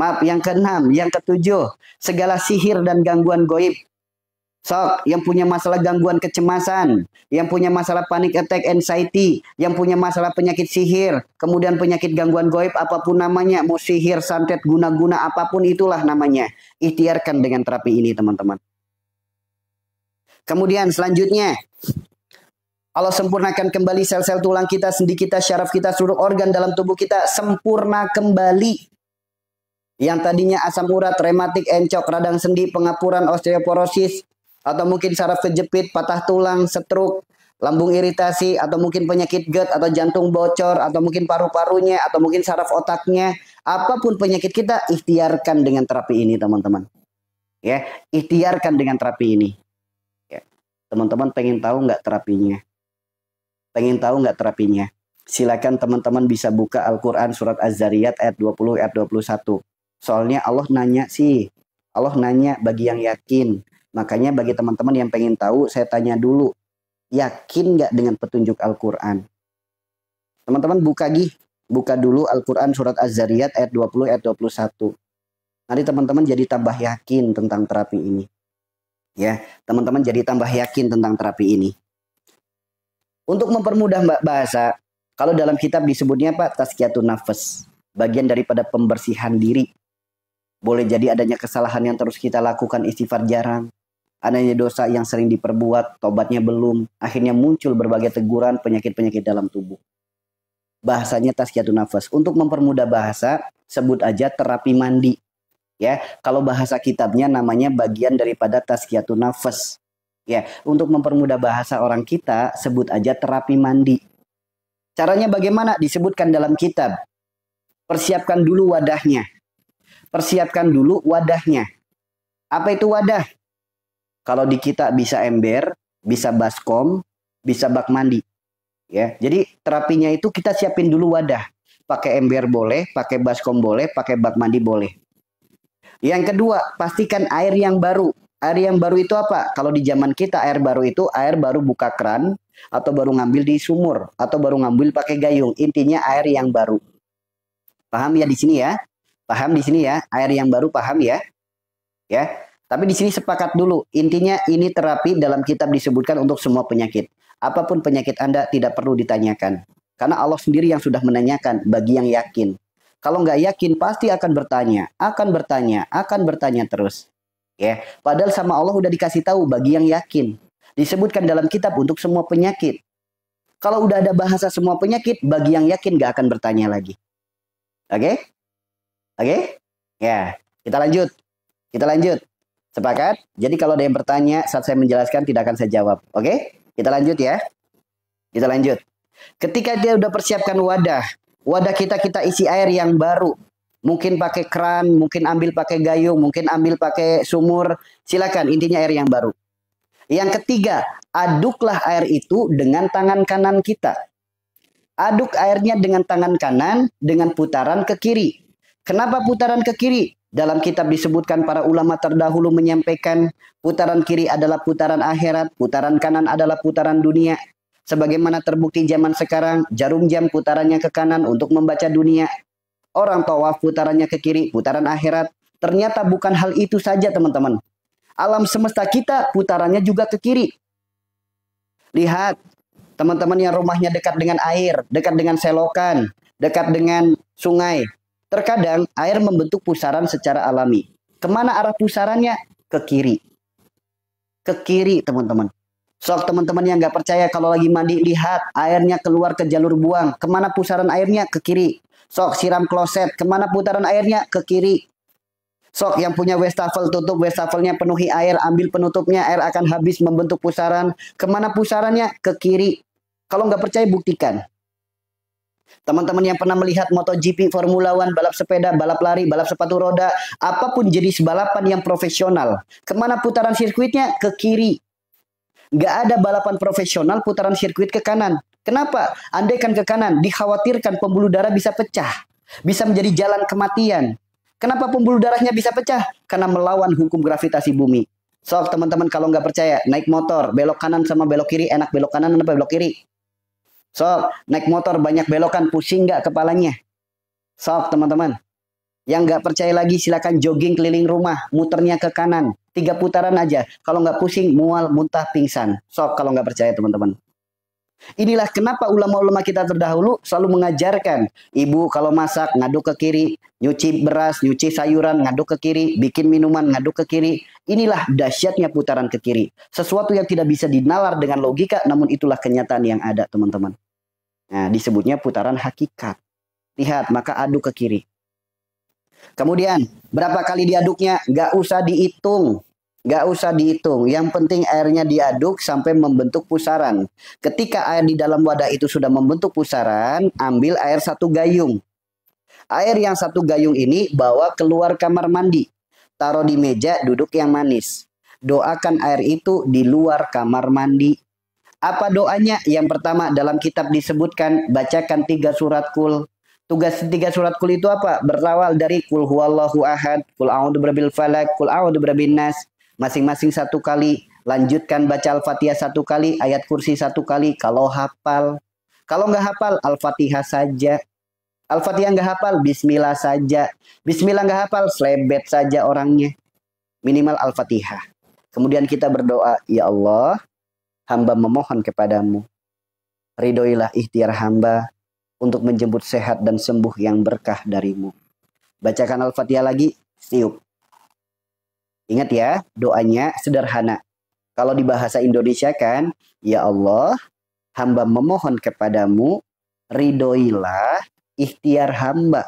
Maaf, yang keenam, yang ketujuh, segala sihir dan gangguan goib. Sok, yang punya masalah gangguan kecemasan, yang punya masalah panic attack anxiety, yang punya masalah penyakit sihir, kemudian penyakit gangguan goib apapun namanya, mau sihir, santet, guna-guna apapun itulah namanya. Ikhtiarkan dengan terapi ini teman-teman. Kemudian selanjutnya, Allah sempurnakan kembali sel-sel tulang kita, sendi kita, syaraf kita, seluruh organ dalam tubuh kita sempurna kembali. Yang tadinya asam urat, rematik, encok, radang sendi, pengapuran, osteoporosis, atau mungkin saraf kejepit, patah tulang, stroke, lambung iritasi, atau mungkin penyakit GERD, atau jantung bocor, atau mungkin paru-parunya, atau mungkin saraf otaknya. Apapun penyakit kita, ikhtiarkan dengan terapi ini teman-teman. Ya, ikhtiarkan dengan terapi ini. Ya. Teman-teman pengen tahu nggak terapinya? Pengen tahu nggak terapinya? Silakan teman-teman bisa buka Al-Quran surat Az-Zariyat ayat 20, ayat 21. Soalnya Allah nanya sih. Allah nanya bagi yang yakin. Makanya bagi teman-teman yang pengen tahu, saya tanya dulu. Yakin nggak dengan petunjuk Al-Quran? Teman-teman buka dulu Al-Quran surat Az-Zariyat ayat 20, ayat 21. Nanti teman-teman jadi tambah yakin tentang terapi ini. Ya, teman-teman jadi tambah yakin tentang terapi ini. Untuk mempermudah bahasa, kalau dalam kitab disebutnya Pak, tazkiyatun nafas. Bagian daripada pembersihan diri. Boleh jadi adanya kesalahan yang terus kita lakukan, istighfar jarang. Adanya dosa yang sering diperbuat, tobatnya belum. Akhirnya muncul berbagai teguran, penyakit-penyakit dalam tubuh. Bahasanya tazkiyatun nafas. Untuk mempermudah bahasa, sebut aja terapi mandi. Ya, kalau bahasa kitabnya namanya bagian daripada tazkiyatun nafas. Ya, untuk mempermudah bahasa orang kita, sebut aja terapi mandi. Caranya bagaimana? Disebutkan dalam kitab. Persiapkan dulu wadahnya. Persiapkan dulu wadahnya. Apa itu wadah? Kalau di kita bisa ember, bisa baskom, bisa bak mandi. Ya, jadi terapinya itu kita siapin dulu wadah. Pakai ember boleh, pakai baskom boleh, pakai bak mandi boleh. Yang kedua, pastikan air yang baru. Air yang baru itu apa? Kalau di zaman kita air baru itu air baru buka keran atau baru ngambil di sumur atau baru ngambil pakai gayung. Intinya air yang baru. Paham ya di sini ya? Paham di sini ya? Air yang baru paham ya? Ya. Tapi di sini sepakat dulu. Intinya ini terapi dalam kitab disebutkan untuk semua penyakit. Apapun penyakit Anda tidak perlu ditanyakan. Karena Allah sendiri yang sudah menanyakan bagi yang yakin. Kalau nggak yakin pasti akan bertanya, akan bertanya terus. Ya, padahal sama Allah udah dikasih tahu bagi yang yakin. Disebutkan dalam kitab untuk semua penyakit. Kalau udah ada bahasa semua penyakit, bagi yang yakin nggak akan bertanya lagi. Oke? Oke? Ya, kita lanjut. Kita lanjut. Sepakat? Jadi kalau ada yang bertanya saat saya menjelaskan tidak akan saya jawab. Oke? Kita lanjut ya. Kita lanjut. Ketika dia udah persiapkan wadah kita isi air yang baru. Mungkin pakai keran, mungkin ambil pakai gayung, mungkin ambil pakai sumur. Silakan, intinya air yang baru. Yang ketiga, aduklah air itu dengan tangan kanan kita. Aduk airnya dengan tangan kanan dengan putaran ke kiri. Kenapa putaran ke kiri? Dalam kitab disebutkan para ulama terdahulu menyampaikan putaran kiri adalah putaran akhirat, putaran kanan adalah putaran dunia. Sebagaimana terbukti zaman sekarang, jarum jam putarannya ke kanan untuk membaca dunia. Orang tawaf putarannya ke kiri, putaran akhirat. Ternyata bukan hal itu saja teman-teman. Alam semesta kita putarannya juga ke kiri. Lihat, teman-teman yang rumahnya dekat dengan air, dekat dengan selokan, dekat dengan sungai. Terkadang air membentuk pusaran secara alami. Kemana arah pusarannya? Ke kiri. Ke kiri teman-teman. Sok teman-teman yang nggak percaya kalau lagi mandi, lihat airnya keluar ke jalur buang. Kemana pusaran airnya? Ke kiri. Sok siram kloset. Kemana putaran airnya? Ke kiri. Sok yang punya wastafel, tutup wastafelnya, penuhi air, ambil penutupnya, air akan habis membentuk pusaran. Kemana pusarannya? Ke kiri. Kalau nggak percaya buktikan. Teman-teman yang pernah melihat MotoGP, Formula One, balap sepeda, balap lari, balap sepatu roda, apapun jenis balapan yang profesional. Kemana putaran sirkuitnya? Ke kiri. Nggak ada balapan profesional putaran sirkuit ke kanan. Kenapa? Andaikan ke kanan, dikhawatirkan pembuluh darah bisa pecah. Bisa menjadi jalan kematian. Kenapa pembuluh darahnya bisa pecah? Karena melawan hukum gravitasi bumi. So, teman-teman kalau nggak percaya, naik motor, belok kanan sama belok kiri, enak belok kanan apa belok kiri? So, naik motor banyak belokan, pusing nggak kepalanya? So, teman-teman. Yang nggak percaya lagi silakan jogging keliling rumah, muternya ke kanan. 3 putaran aja. Kalau nggak pusing, mual, muntah, pingsan. So, kalau nggak percaya teman-teman. Inilah kenapa ulama-ulama kita terdahulu selalu mengajarkan. Ibu kalau masak, ngaduk ke kiri. Nyuci beras, nyuci sayuran, ngaduk ke kiri. Bikin minuman, ngaduk ke kiri. Inilah dahsyatnya putaran ke kiri. Sesuatu yang tidak bisa dinalar dengan logika, namun itulah kenyataan yang ada teman-teman. Nah, disebutnya putaran hakikat. Lihat, maka aduk ke kiri. Kemudian, berapa kali diaduknya? Nggak usah dihitung. Nggak usah dihitung. Yang penting airnya diaduk sampai membentuk pusaran. Ketika air di dalam wadah itu sudah membentuk pusaran, ambil air 1 gayung. Air yang 1 gayung ini bawa keluar kamar mandi. Taruh di meja, duduk yang manis. Doakan air itu di luar kamar mandi. Apa doanya? Yang pertama dalam kitab disebutkan, bacakan 3 surat Qul. Tugas 3 surat Qul itu apa? Berawal dari Qul huwallahu ahad, Qul a'udzu birabbil falaq, Qul a'udzu birabbin nas. Masing-masing 1 kali. Lanjutkan baca Al-Fatihah 1 kali, ayat kursi 1 kali. Kalau hafal. Kalau nggak hafal, Al-Fatihah saja. Al-Fatihah nggak hafal, Bismillah saja. Bismillah nggak hafal, selebet saja orangnya. Minimal Al-Fatihah. Kemudian kita berdoa, Ya Allah, hamba memohon kepadamu. Ridhoilah ikhtiar hamba untuk menjemput sehat dan sembuh yang berkah darimu. Bacakan Al-Fatihah lagi, tiup. Ingat ya, doanya sederhana. Kalau di bahasa Indonesia kan, Ya Allah, hamba memohon kepadamu, ridhoilah ikhtiar hamba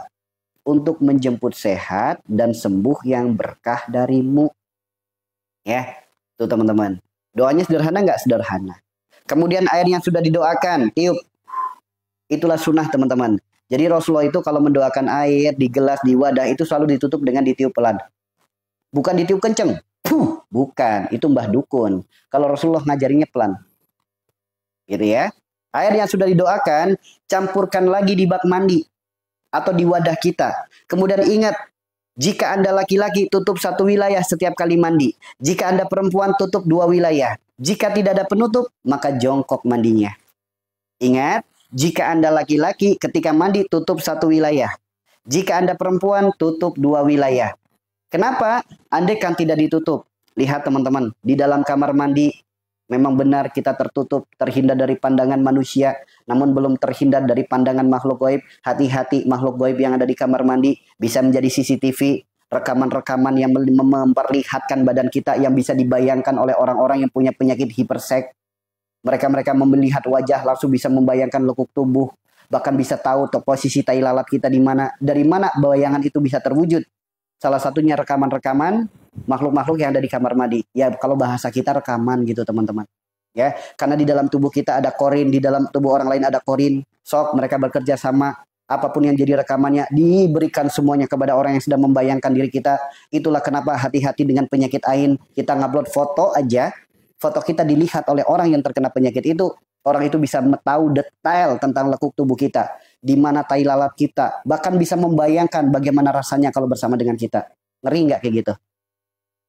untuk menjemput sehat dan sembuh yang berkah darimu. Ya, tuh teman-teman. Doanya sederhana nggak? Sederhana. Kemudian air yang sudah didoakan, tiup. Itulah sunnah teman-teman. Jadi Rasulullah itu kalau mendoakan air di gelas, di wadah itu selalu ditutup dengan ditiup pelan. Bukan ditiup kenceng. Puh, bukan. Itu Mbah Dukun. Kalau Rasulullah ngajarinya pelan. Gitu ya. Air yang sudah didoakan, campurkan lagi di bak mandi. Atau di wadah kita. Kemudian ingat, jika Anda laki-laki tutup 1 wilayah setiap kali mandi. Jika Anda perempuan tutup 2 wilayah. Jika tidak ada penutup, maka jongkok mandinya. Ingat, jika Anda laki-laki ketika mandi tutup 1 wilayah. Jika Anda perempuan tutup 2 wilayah. Kenapa? Andai kan tidak ditutup. Lihat teman-teman, di dalam kamar mandi memang benar kita tertutup, terhindar dari pandangan manusia, namun belum terhindar dari pandangan makhluk gaib. Hati-hati, makhluk gaib yang ada di kamar mandi bisa menjadi CCTV, rekaman-rekaman yang memperlihatkan badan kita yang bisa dibayangkan oleh orang-orang yang punya penyakit hiperseks. Mereka melihat wajah langsung bisa membayangkan lekuk tubuh, bahkan bisa tahu posisi tai lalat kita di mana, dari mana bayangan itu bisa terwujud. Salah satunya rekaman-rekaman makhluk-makhluk yang ada di kamar mandi. Ya kalau bahasa kita rekaman gitu teman-teman. Ya, karena di dalam tubuh kita ada korin, di dalam tubuh orang lain ada korin. Sok mereka bekerja sama. Apapun yang jadi rekamannya diberikan semuanya kepada orang yang sedang membayangkan diri kita. Itulah kenapa hati-hati dengan penyakit ain. Kita ngupload foto aja, foto kita dilihat oleh orang yang terkena penyakit itu. Orang itu bisa tahu detail tentang lekuk tubuh kita. Di mana tai lalat kita. Bahkan bisa membayangkan bagaimana rasanya kalau bersama dengan kita. Ngeri nggak kayak gitu?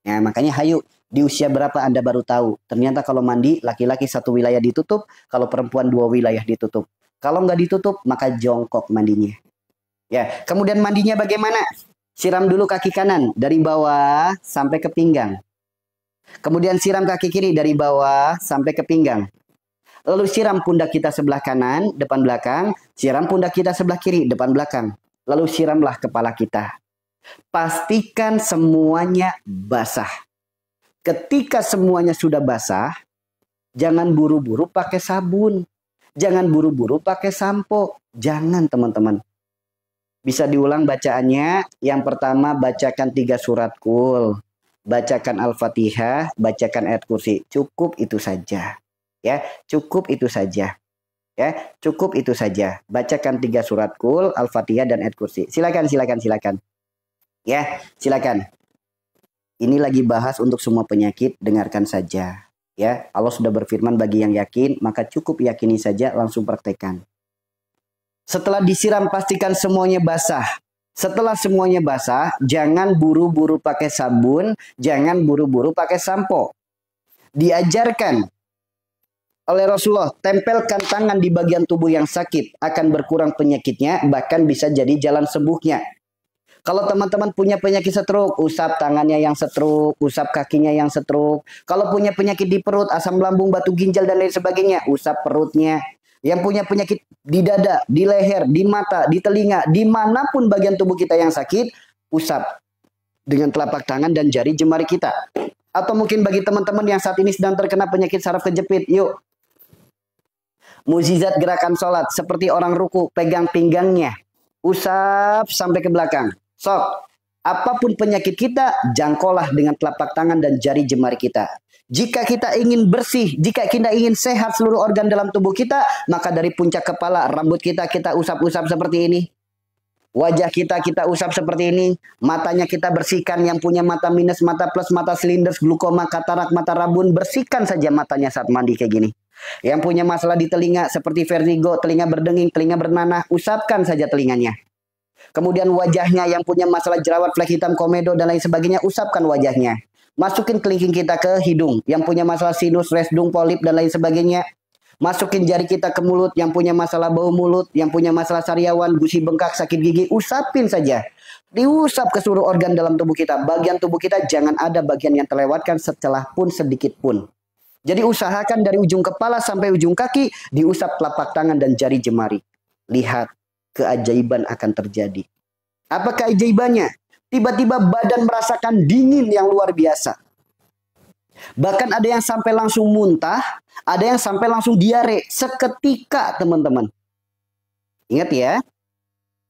Ya, makanya hayu. Di usia berapa Anda baru tahu? Ternyata kalau mandi, laki-laki 1 wilayah ditutup. Kalau perempuan 2 wilayah ditutup. Kalau nggak ditutup, maka jongkok mandinya. Ya, kemudian mandinya bagaimana? Siram dulu kaki kanan. Dari bawah sampai ke pinggang. Kemudian siram kaki kiri dari bawah sampai ke pinggang. Lalu siram pundak kita sebelah kanan, depan belakang. Siram pundak kita sebelah kiri, depan belakang. Lalu siramlah kepala kita. Pastikan semuanya basah. Ketika semuanya sudah basah, jangan buru-buru pakai sabun. Jangan buru-buru pakai sampo. Jangan teman-teman. Bisa diulang bacaannya. Yang pertama bacakan 3 surat Qul. Bacakan Al-Fatihah, bacakan ayat kursi. Cukup itu saja. Ya, cukup itu saja. Ya, cukup itu saja. Bacakan 3 surat Qul, Al-Fatihah dan ayat kursi. Silakan. Ya, silakan. Ini lagi bahas untuk semua penyakit, dengarkan saja. Ya, Allah sudah berfirman bagi yang yakin, maka cukup yakini saja, langsung praktekkan. Setelah disiram pastikan semuanya basah. Setelah semuanya basah, jangan buru-buru pakai sabun, jangan buru-buru pakai sampo. Diajarkan oleh Rasulullah, tempelkan tangan di bagian tubuh yang sakit, akan berkurang penyakitnya, bahkan bisa jadi jalan sembuhnya. Kalau teman-teman punya penyakit stroke, usap tangannya yang stroke, usap kakinya yang stroke. Kalau punya penyakit di perut, asam lambung, batu ginjal, dan lain sebagainya, usap perutnya. Yang punya penyakit di dada, di leher, di mata, di telinga, dimanapun bagian tubuh kita yang sakit, usap dengan telapak tangan dan jari jemari kita. Atau mungkin bagi teman-teman yang saat ini sedang terkena penyakit saraf kejepit, yuk. Mukjizat gerakan sholat, seperti orang ruku, pegang pinggangnya. Usap sampai ke belakang. Sok, apapun penyakit kita, jangkolah dengan telapak tangan dan jari jemari kita. Jika kita ingin bersih, jika kita ingin sehat seluruh organ dalam tubuh kita, maka dari puncak kepala, rambut kita usap-usap seperti ini. Wajah kita usap seperti ini. Matanya kita bersihkan, yang punya mata minus, mata plus, mata silinder, glukoma, katarak, mata rabun, bersihkan saja matanya saat mandi kayak gini. Yang punya masalah di telinga seperti vertigo, telinga berdenging, telinga bernanah, usapkan saja telinganya. Kemudian wajahnya yang punya masalah jerawat, flek hitam, komedo, dan lain sebagainya, usapkan wajahnya. Masukin kelingking kita ke hidung, yang punya masalah sinus, resdung, polip, dan lain sebagainya. Masukin jari kita ke mulut, yang punya masalah bau mulut, yang punya masalah sariawan, gusi bengkak, sakit gigi, usapin saja. Diusap ke seluruh organ dalam tubuh kita. Bagian tubuh kita jangan ada bagian yang terlewatkan secelah pun, sedikit pun. Jadi usahakan dari ujung kepala sampai ujung kaki, diusap telapak tangan dan jari jemari. Lihat, keajaiban akan terjadi. Apa keajaibannya? Tiba-tiba badan merasakan dingin yang luar biasa. Bahkan ada yang sampai langsung muntah, ada yang sampai langsung diare seketika, teman-teman. Ingat ya,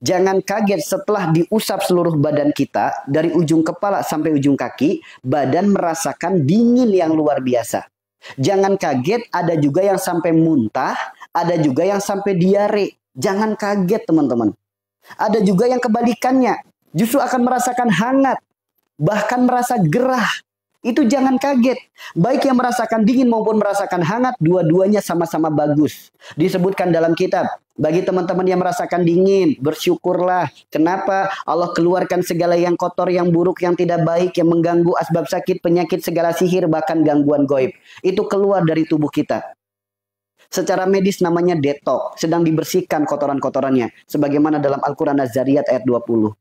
jangan kaget setelah diusap seluruh badan kita, dari ujung kepala sampai ujung kaki, badan merasakan dingin yang luar biasa. Jangan kaget, ada juga yang sampai muntah, ada juga yang sampai diare. Jangan kaget, teman-teman. Ada juga yang kebalikannya, justru akan merasakan hangat, bahkan merasa gerah. Itu jangan kaget. Baik yang merasakan dingin maupun merasakan hangat, dua-duanya sama-sama bagus. Disebutkan dalam kitab, bagi teman-teman yang merasakan dingin, bersyukurlah. Kenapa? Allah keluarkan segala yang kotor, yang buruk, yang tidak baik, yang mengganggu, asbab sakit, penyakit, segala sihir, bahkan gangguan goib. Itu keluar dari tubuh kita. Secara medis namanya detox, sedang dibersihkan kotoran-kotorannya. Sebagaimana dalam Al-Quran Az-Zariyat ayat 20.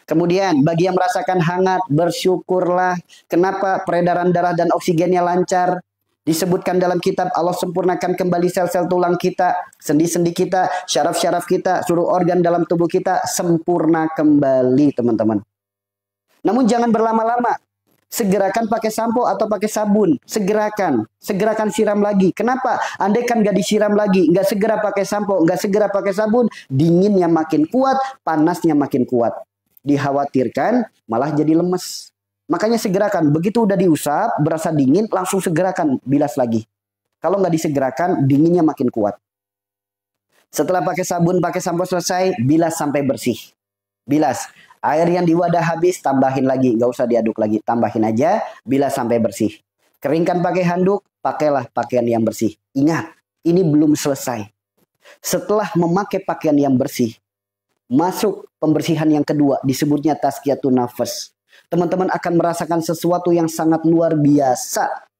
Kemudian bagi yang merasakan hangat, bersyukurlah. Kenapa? Peredaran darah dan oksigennya lancar. Disebutkan dalam kitab, Allah sempurnakan kembali sel-sel tulang kita, sendi-sendi kita, syaraf-syaraf kita, seluruh organ dalam tubuh kita sempurna kembali, teman-teman. Namun jangan berlama-lama. Segerakan pakai sampo atau pakai sabun. Segerakan siram lagi. Kenapa? Andaikan gak disiram lagi, gak segera pakai sampo, gak segera pakai sabun, dinginnya makin kuat, panasnya makin kuat. Dikhawatirkan malah jadi lemes. Makanya segerakan. Begitu udah diusap, berasa dingin, langsung segerakan, bilas lagi. Kalau nggak disegerakan, dinginnya makin kuat. Setelah pakai sabun, pakai sampo selesai, bilas sampai bersih. Bilas. Air yang di wadah habis, tambahin lagi. Nggak usah diaduk lagi, tambahin aja, bilas sampai bersih. Keringkan pakai handuk, pakailah pakaian yang bersih. Ingat, ini belum selesai. Setelah memakai pakaian yang bersih, masuk pembersihan yang kedua, disebutnya tazkiyatun nafas. Teman-teman akan merasakan sesuatu yang sangat luar biasa.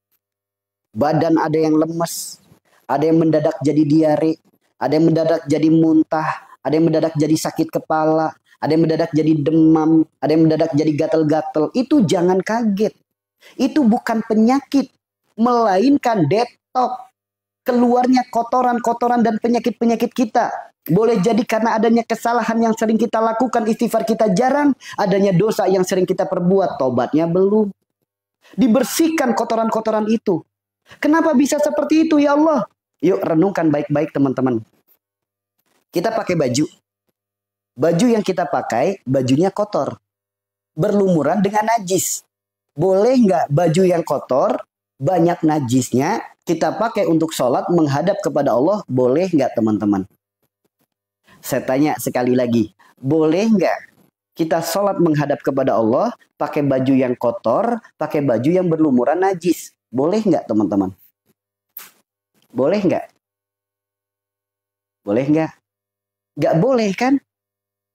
Badan ada yang lemes, ada yang mendadak jadi diare, ada yang mendadak jadi muntah, ada yang mendadak jadi sakit kepala, ada yang mendadak jadi demam, ada yang mendadak jadi gatal-gatal. Itu jangan kaget. Itu bukan penyakit, melainkan detox. Keluarnya kotoran-kotoran dan penyakit-penyakit kita. Boleh jadi karena adanya kesalahan yang sering kita lakukan, istighfar kita jarang, adanya dosa yang sering kita perbuat, tobatnya belum. Dibersihkan kotoran-kotoran itu. Kenapa bisa seperti itu ya Allah? Yuk renungkan baik-baik teman-teman. Kita pakai baju. Baju yang kita pakai, bajunya kotor. Berlumuran dengan najis. Boleh nggak baju yang kotor, banyak najisnya, kita pakai untuk sholat menghadap kepada Allah, boleh nggak teman-teman? Saya tanya sekali lagi, boleh nggak kita sholat menghadap kepada Allah, pakai baju yang kotor, pakai baju yang berlumuran najis? Boleh nggak teman-teman? Boleh nggak? Boleh nggak? Nggak boleh kan?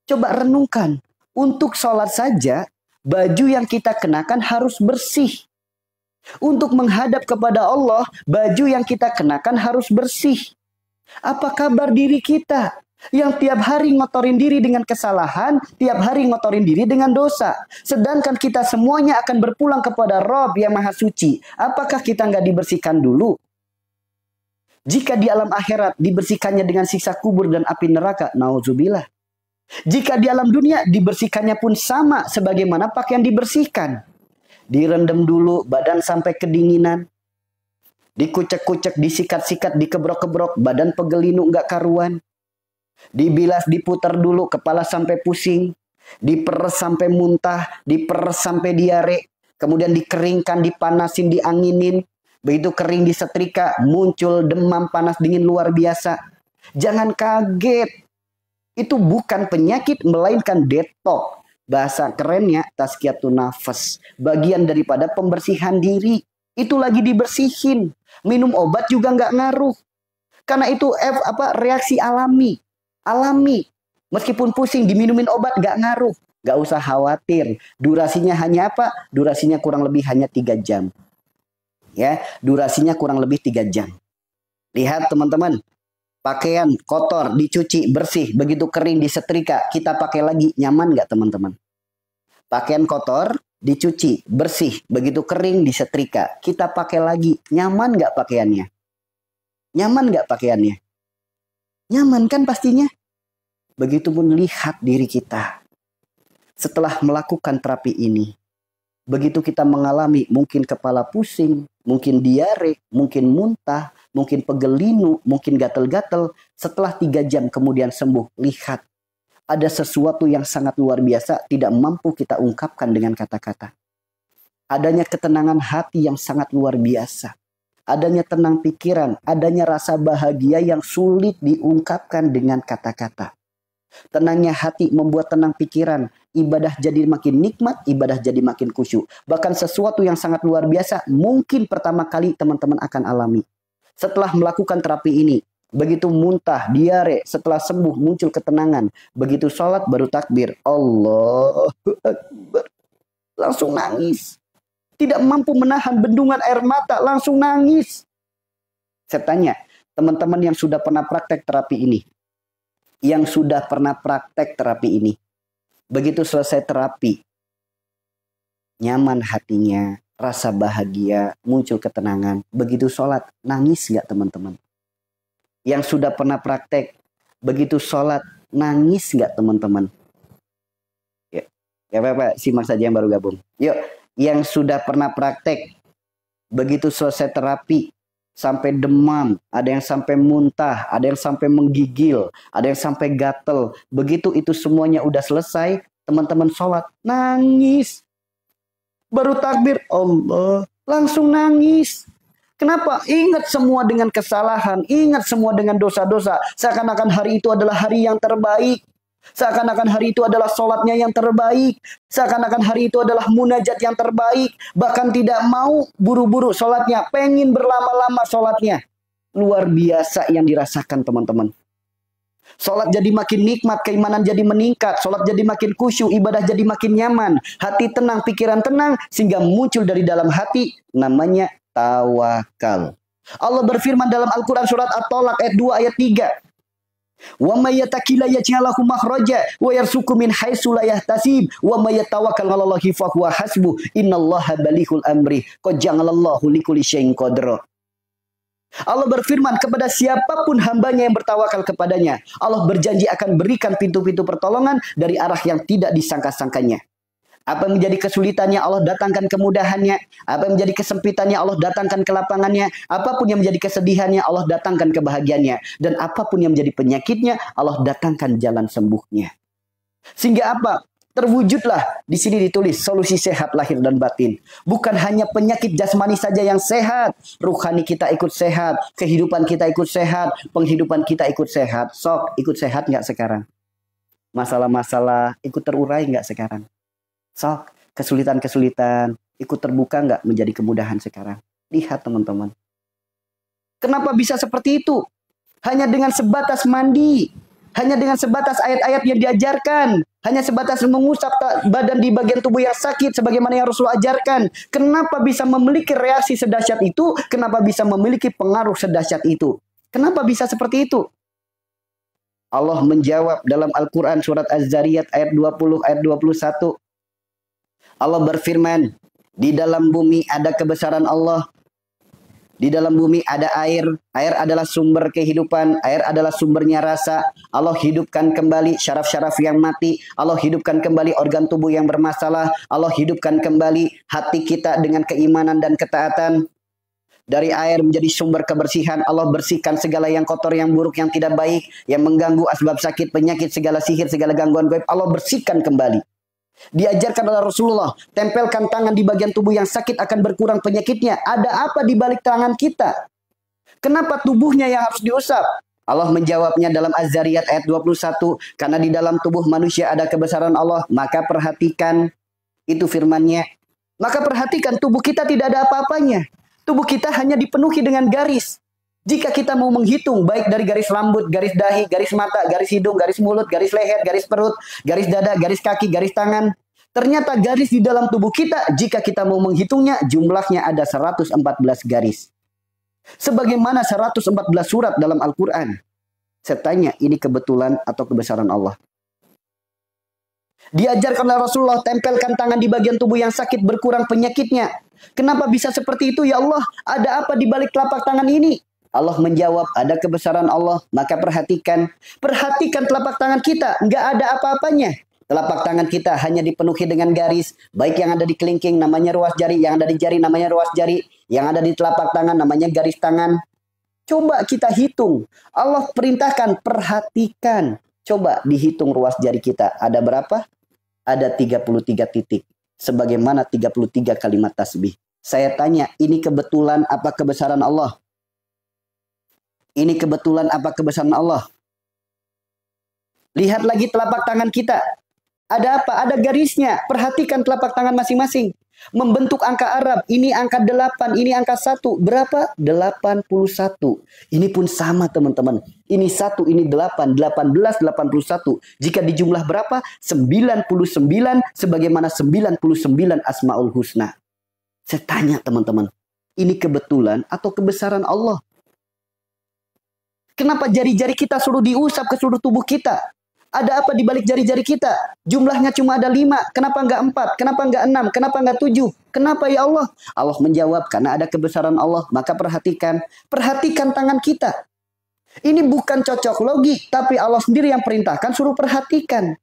Coba renungkan. Untuk sholat saja, baju yang kita kenakan harus bersih. Untuk menghadap kepada Allah, baju yang kita kenakan harus bersih. Apa kabar diri kita yang tiap hari ngotorin diri dengan kesalahan, tiap hari ngotorin diri dengan dosa. Sedangkan kita semuanya akan berpulang kepada Rob yang Maha Suci. Apakah kita nggak dibersihkan dulu? Jika di alam akhirat dibersihkannya dengan siksa kubur dan api neraka, nauzubillah. Jika di alam dunia dibersihkannya pun sama sebagaimana pakaian dibersihkan. Direndam dulu badan sampai kedinginan. Dikucek-kucek, disikat-sikat, dikebrok-kebrok, badan pegelinu nggak karuan. Dibilas, diputar dulu, kepala sampai pusing. Diperes sampai muntah, diperes sampai diare. Kemudian dikeringkan, dipanasin, dianginin. Begitu kering disetrika, muncul demam panas dingin luar biasa. Jangan kaget. Itu bukan penyakit, melainkan detok. Bahasa kerennya tazkiyatun nafas. Bagian daripada pembersihan diri. Itu lagi dibersihin. Minum obat juga nggak ngaruh. Karena itu reaksi alami. Alami. Meskipun pusing diminumin obat nggak ngaruh. Nggak usah khawatir. Durasinya hanya apa? Durasinya kurang lebih hanya 3 jam. Ya, durasinya kurang lebih 3 jam. Lihat teman-teman. Pakaian kotor, dicuci, bersih, begitu kering, disetrika, kita pakai lagi, nyaman nggak teman-teman? Pakaian kotor, dicuci, bersih, begitu kering, disetrika, kita pakai lagi, nyaman nggak pakaiannya? Nyaman nggak pakaiannya? Nyaman kan pastinya? Begitupun lihat diri kita. Setelah melakukan terapi ini, begitu kita mengalami mungkin kepala pusing, mungkin diare, mungkin muntah, mungkin pegelinu, mungkin gatel-gatel. Setelah 3 jam kemudian sembuh, lihat. Ada sesuatu yang sangat luar biasa tidak mampu kita ungkapkan dengan kata-kata. Adanya ketenangan hati yang sangat luar biasa. Adanya tenang pikiran, adanya rasa bahagia yang sulit diungkapkan dengan kata-kata. Tenangnya hati membuat tenang pikiran. Ibadah jadi makin nikmat, ibadah jadi makin khusyuk. Bahkan sesuatu yang sangat luar biasa mungkin pertama kali teman-teman akan alami. Setelah melakukan terapi ini, begitu muntah, diare, setelah sembuh muncul ketenangan. Begitu sholat baru takbir. Allahu Akbar. Langsung nangis. Tidak mampu menahan bendungan air mata, langsung nangis. Saya tanya, teman-teman yang sudah pernah praktek terapi ini. Yang sudah pernah praktek terapi ini. Begitu selesai terapi, nyaman hatinya, rasa bahagia, muncul ketenangan. Begitu sholat, nangis nggak teman-teman? Yang sudah pernah praktek, begitu sholat, nangis nggak teman-teman? Ya Pak, simak saja yang baru gabung. Yuk, yang sudah pernah praktek, begitu selesai terapi, sampai demam, ada yang sampai muntah, ada yang sampai menggigil, ada yang sampai gatel. Begitu itu semuanya udah selesai, teman-teman sholat, nangis. Baru takbir, Allah, langsung nangis. Kenapa? Ingat semua dengan kesalahan, ingat semua dengan dosa-dosa. Seakan-akan hari itu adalah hari yang terbaik. Seakan-akan hari itu adalah sholatnya yang terbaik. Seakan-akan hari itu adalah munajat yang terbaik. Bahkan tidak mau buru-buru sholatnya. Pengen berlama-lama sholatnya. Luar biasa yang dirasakan teman-teman. Sholat jadi makin nikmat, keimanan jadi meningkat. Sholat jadi makin khusyuk, ibadah jadi makin nyaman. Hati tenang, pikiran tenang. Sehingga muncul dari dalam hati namanya tawakal. Allah berfirman dalam Al-Quran surat At-Tolak ayat 2 ayat 3. Wa may yattaqilla yaj'al lahu makhraja wa yarzuqhu min haitsu la yahtasib wa may yatawakkal 'alallahi fa huwa hasbuh innallaha balighul amri qad ja'alallahu likulli syai'in qadra. Allah berfirman kepada siapapun hambanya yang bertawakal kepadanya, Allah berjanji akan berikan pintu-pintu pertolongan dari arah yang tidak disangka-sangkanya. Apa yang menjadi kesulitannya, Allah datangkan kemudahannya. Apa yang menjadi kesempitannya, Allah datangkan kelapangannya. Apapun yang menjadi kesedihannya, Allah datangkan kebahagiaannya. Dan apapun yang menjadi penyakitnya, Allah datangkan jalan sembuhnya. Sehingga apa? Terwujudlah di sini ditulis solusi sehat lahir dan batin. Bukan hanya penyakit jasmani saja yang sehat. Ruhani kita ikut sehat. Kehidupan kita ikut sehat. Penghidupan kita ikut sehat. Sok, ikut sehat nggak sekarang? Masalah-masalah ikut terurai nggak sekarang? Sok, kesulitan-kesulitan ikut terbuka nggak menjadi kemudahan sekarang? Lihat teman-teman. Kenapa bisa seperti itu? Hanya dengan sebatas mandi. Hanya dengan sebatas ayat-ayat yang diajarkan. Hanya sebatas mengusap badan di bagian tubuh yang sakit. Sebagaimana yang Rasulullah ajarkan. Kenapa bisa memiliki reaksi sedahsyat itu? Kenapa bisa memiliki pengaruh sedahsyat itu? Kenapa bisa seperti itu? Allah menjawab dalam Al-Quran surat Az-Zariyat ayat 20, ayat 21. Allah berfirman, di dalam bumi ada kebesaran Allah. Di dalam bumi ada air. Air adalah sumber kehidupan. Air adalah sumbernya rasa. Allah hidupkan kembali syaraf-syaraf yang mati. Allah hidupkan kembali organ tubuh yang bermasalah. Allah hidupkan kembali hati kita dengan keimanan dan ketaatan. Dari air menjadi sumber kebersihan. Allah bersihkan segala yang kotor, yang buruk, yang tidak baik, yang mengganggu asbab sakit, penyakit, segala sihir, segala gangguan gaib. Allah bersihkan kembali. Diajarkan oleh Rasulullah, tempelkan tangan di bagian tubuh yang sakit akan berkurang penyakitnya. Ada apa di balik tangan kita? Kenapa tubuhnya yang harus diusap? Allah menjawabnya dalam Az-Zariyat ayat 21. Karena di dalam tubuh manusia ada kebesaran Allah. Maka perhatikan, itu firmannya. Maka perhatikan, tubuh kita tidak ada apa-apanya. Tubuh kita hanya dipenuhi dengan garis. Jika kita mau menghitung, baik dari garis rambut, garis dahi, garis mata, garis hidung, garis mulut, garis leher, garis perut, garis dada, garis kaki, garis tangan. Ternyata garis di dalam tubuh kita, jika kita mau menghitungnya, jumlahnya ada 114 garis. Sebagaimana 114 surat dalam Al-Quran. Saya tanya, ini kebetulan atau kebesaran Allah? Diajarkan oleh Rasulullah, tempelkan tangan di bagian tubuh yang sakit, berkurang penyakitnya. Kenapa bisa seperti itu ya Allah? Ada apa di balik telapak tangan ini? Allah menjawab, ada kebesaran Allah. Maka perhatikan. Perhatikan telapak tangan kita. Nggak ada apa-apanya. Telapak tangan kita hanya dipenuhi dengan garis. Baik yang ada di kelingking namanya ruas jari. Yang ada di jari namanya ruas jari. Yang ada di telapak tangan namanya garis tangan. Coba kita hitung. Allah perintahkan, perhatikan. Coba dihitung ruas jari kita. Ada berapa? Ada 33 titik. Sebagaimana 33 kalimat tasbih. Saya tanya, ini kebetulan apa kebesaran Allah? Ini kebetulan apa kebesaran Allah? Lihat lagi telapak tangan kita. Ada apa? Ada garisnya. Perhatikan telapak tangan masing-masing. Membentuk angka Arab. Ini angka 8, ini angka 1. Berapa? 81. Ini pun sama teman-teman. Ini 1, ini 8. 18, 81. Jika dijumlah berapa? 99. Sebagaimana 99 Asmaul Husna. Saya tanya teman-teman. Ini kebetulan atau kebesaran Allah? Kenapa jari-jari kita suruh diusap ke seluruh tubuh kita? Ada apa di balik jari-jari kita? Jumlahnya cuma ada 5. Kenapa enggak 4? Kenapa enggak 6? Kenapa enggak 7? Kenapa ya Allah? Allah menjawab, karena ada kebesaran Allah. Maka perhatikan. Perhatikan tangan kita. Ini bukan cocok logi. Tapi Allah sendiri yang perintahkan suruh perhatikan.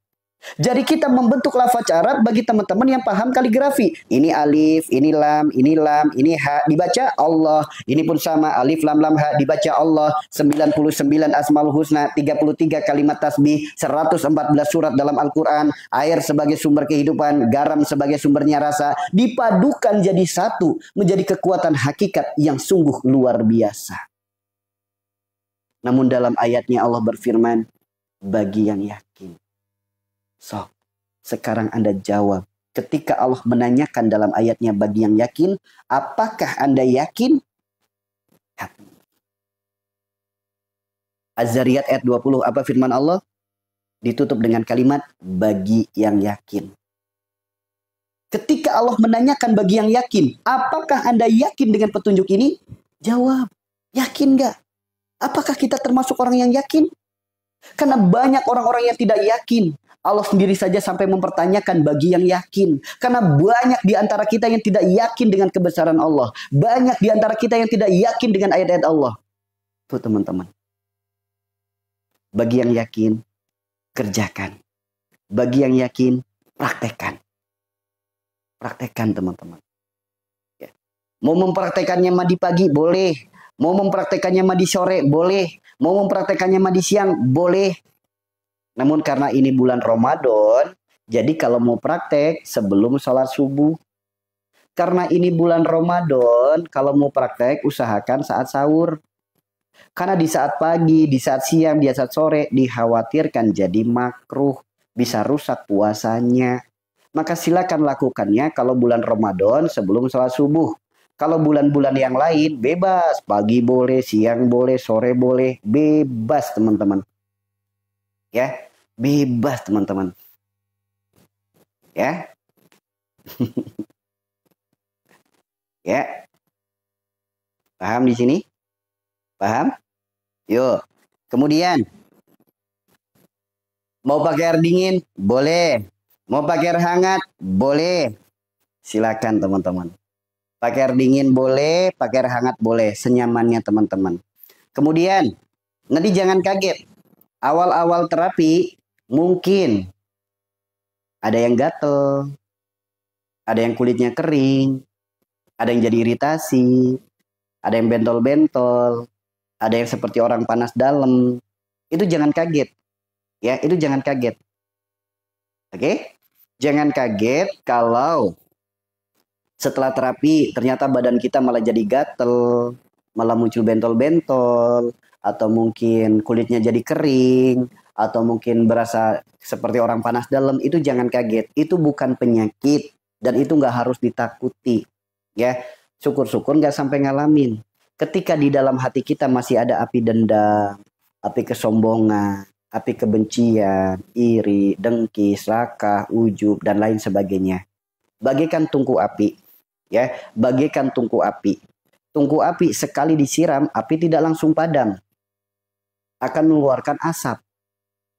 Jadi kita membentuk lafaz Arab bagi teman-teman yang paham kaligrafi. Ini alif, ini lam, ini ha. Dibaca Allah. Ini pun sama. Alif, lam, ha. Dibaca Allah. 99 Asmaul Husna. 33 kalimat tasbih. 114 surat dalam Al-Quran. Air sebagai sumber kehidupan. Garam sebagai sumbernya rasa. Dipadukan jadi satu. Menjadi kekuatan hakikat yang sungguh luar biasa. Namun dalam ayatnya Allah berfirman. Bagi yang yakin. So, sekarang Anda jawab. Ketika Allah menanyakan dalam ayatnya bagi yang yakin, apakah Anda yakin? Az-Zariyat ayat 20, apa firman Allah? Ditutup dengan kalimat bagi yang yakin. Ketika Allah menanyakan bagi yang yakin, apakah Anda yakin dengan petunjuk ini? Jawab, yakin nggak? Apakah kita termasuk orang yang yakin? Karena banyak orang-orang yang tidak yakin. Allah sendiri saja sampai mempertanyakan bagi yang yakin. Karena banyak di antara kita yang tidak yakin dengan kebesaran Allah. Banyak di antara kita yang tidak yakin dengan ayat-ayat Allah. Tuh teman-teman. Bagi yang yakin, kerjakan. Bagi yang yakin, praktekkan. Praktekkan teman-teman. Ya. Mau mempraktekannya mandi pagi, boleh. Mau mempraktekannya mandi sore, boleh. Mau mempraktekannya mandi siang, boleh. Namun karena ini bulan Ramadan, jadi kalau mau praktek sebelum sholat subuh. Karena ini bulan Ramadan, kalau mau praktek usahakan saat sahur. Karena di saat pagi, di saat siang, di saat sore dikhawatirkan jadi makruh. Bisa rusak puasanya. Maka silakan lakukannya kalau bulan Ramadan sebelum sholat subuh. Kalau bulan-bulan yang lain bebas, pagi boleh, siang boleh, sore boleh, bebas teman-teman. Ya, bebas teman-teman. Ya. Ya. Paham di sini? Paham? Yuk. Kemudian mau pakai air dingin? Boleh. Mau pakai air hangat? Boleh. Silakan teman-teman. Pakai air dingin boleh, pakai air hangat boleh, senyamannya teman-teman. Kemudian, nanti jangan kaget. Awal-awal terapi mungkin ada yang gatel, ada yang kulitnya kering, ada yang jadi iritasi, ada yang bentol-bentol, ada yang seperti orang panas dalam. Itu jangan kaget. Ya, itu jangan kaget. Oke? Jangan kaget kalau setelah terapi ternyata badan kita malah jadi gatel, malah muncul bentol-bentol, atau mungkin kulitnya jadi kering, atau mungkin berasa seperti orang panas dalam. Itu jangan kaget, itu bukan penyakit dan itu nggak harus ditakuti. Ya, syukur-syukur nggak sampai ngalamin. Ketika di dalam hati kita masih ada api dendam, api kesombongan, api kebencian, iri, dengki, serakah, ujub, dan lain sebagainya. Bagaikan tungku api. Ya, bagaikan tungku api. Tungku api sekali disiram, api tidak langsung padam. Akan mengeluarkan asap.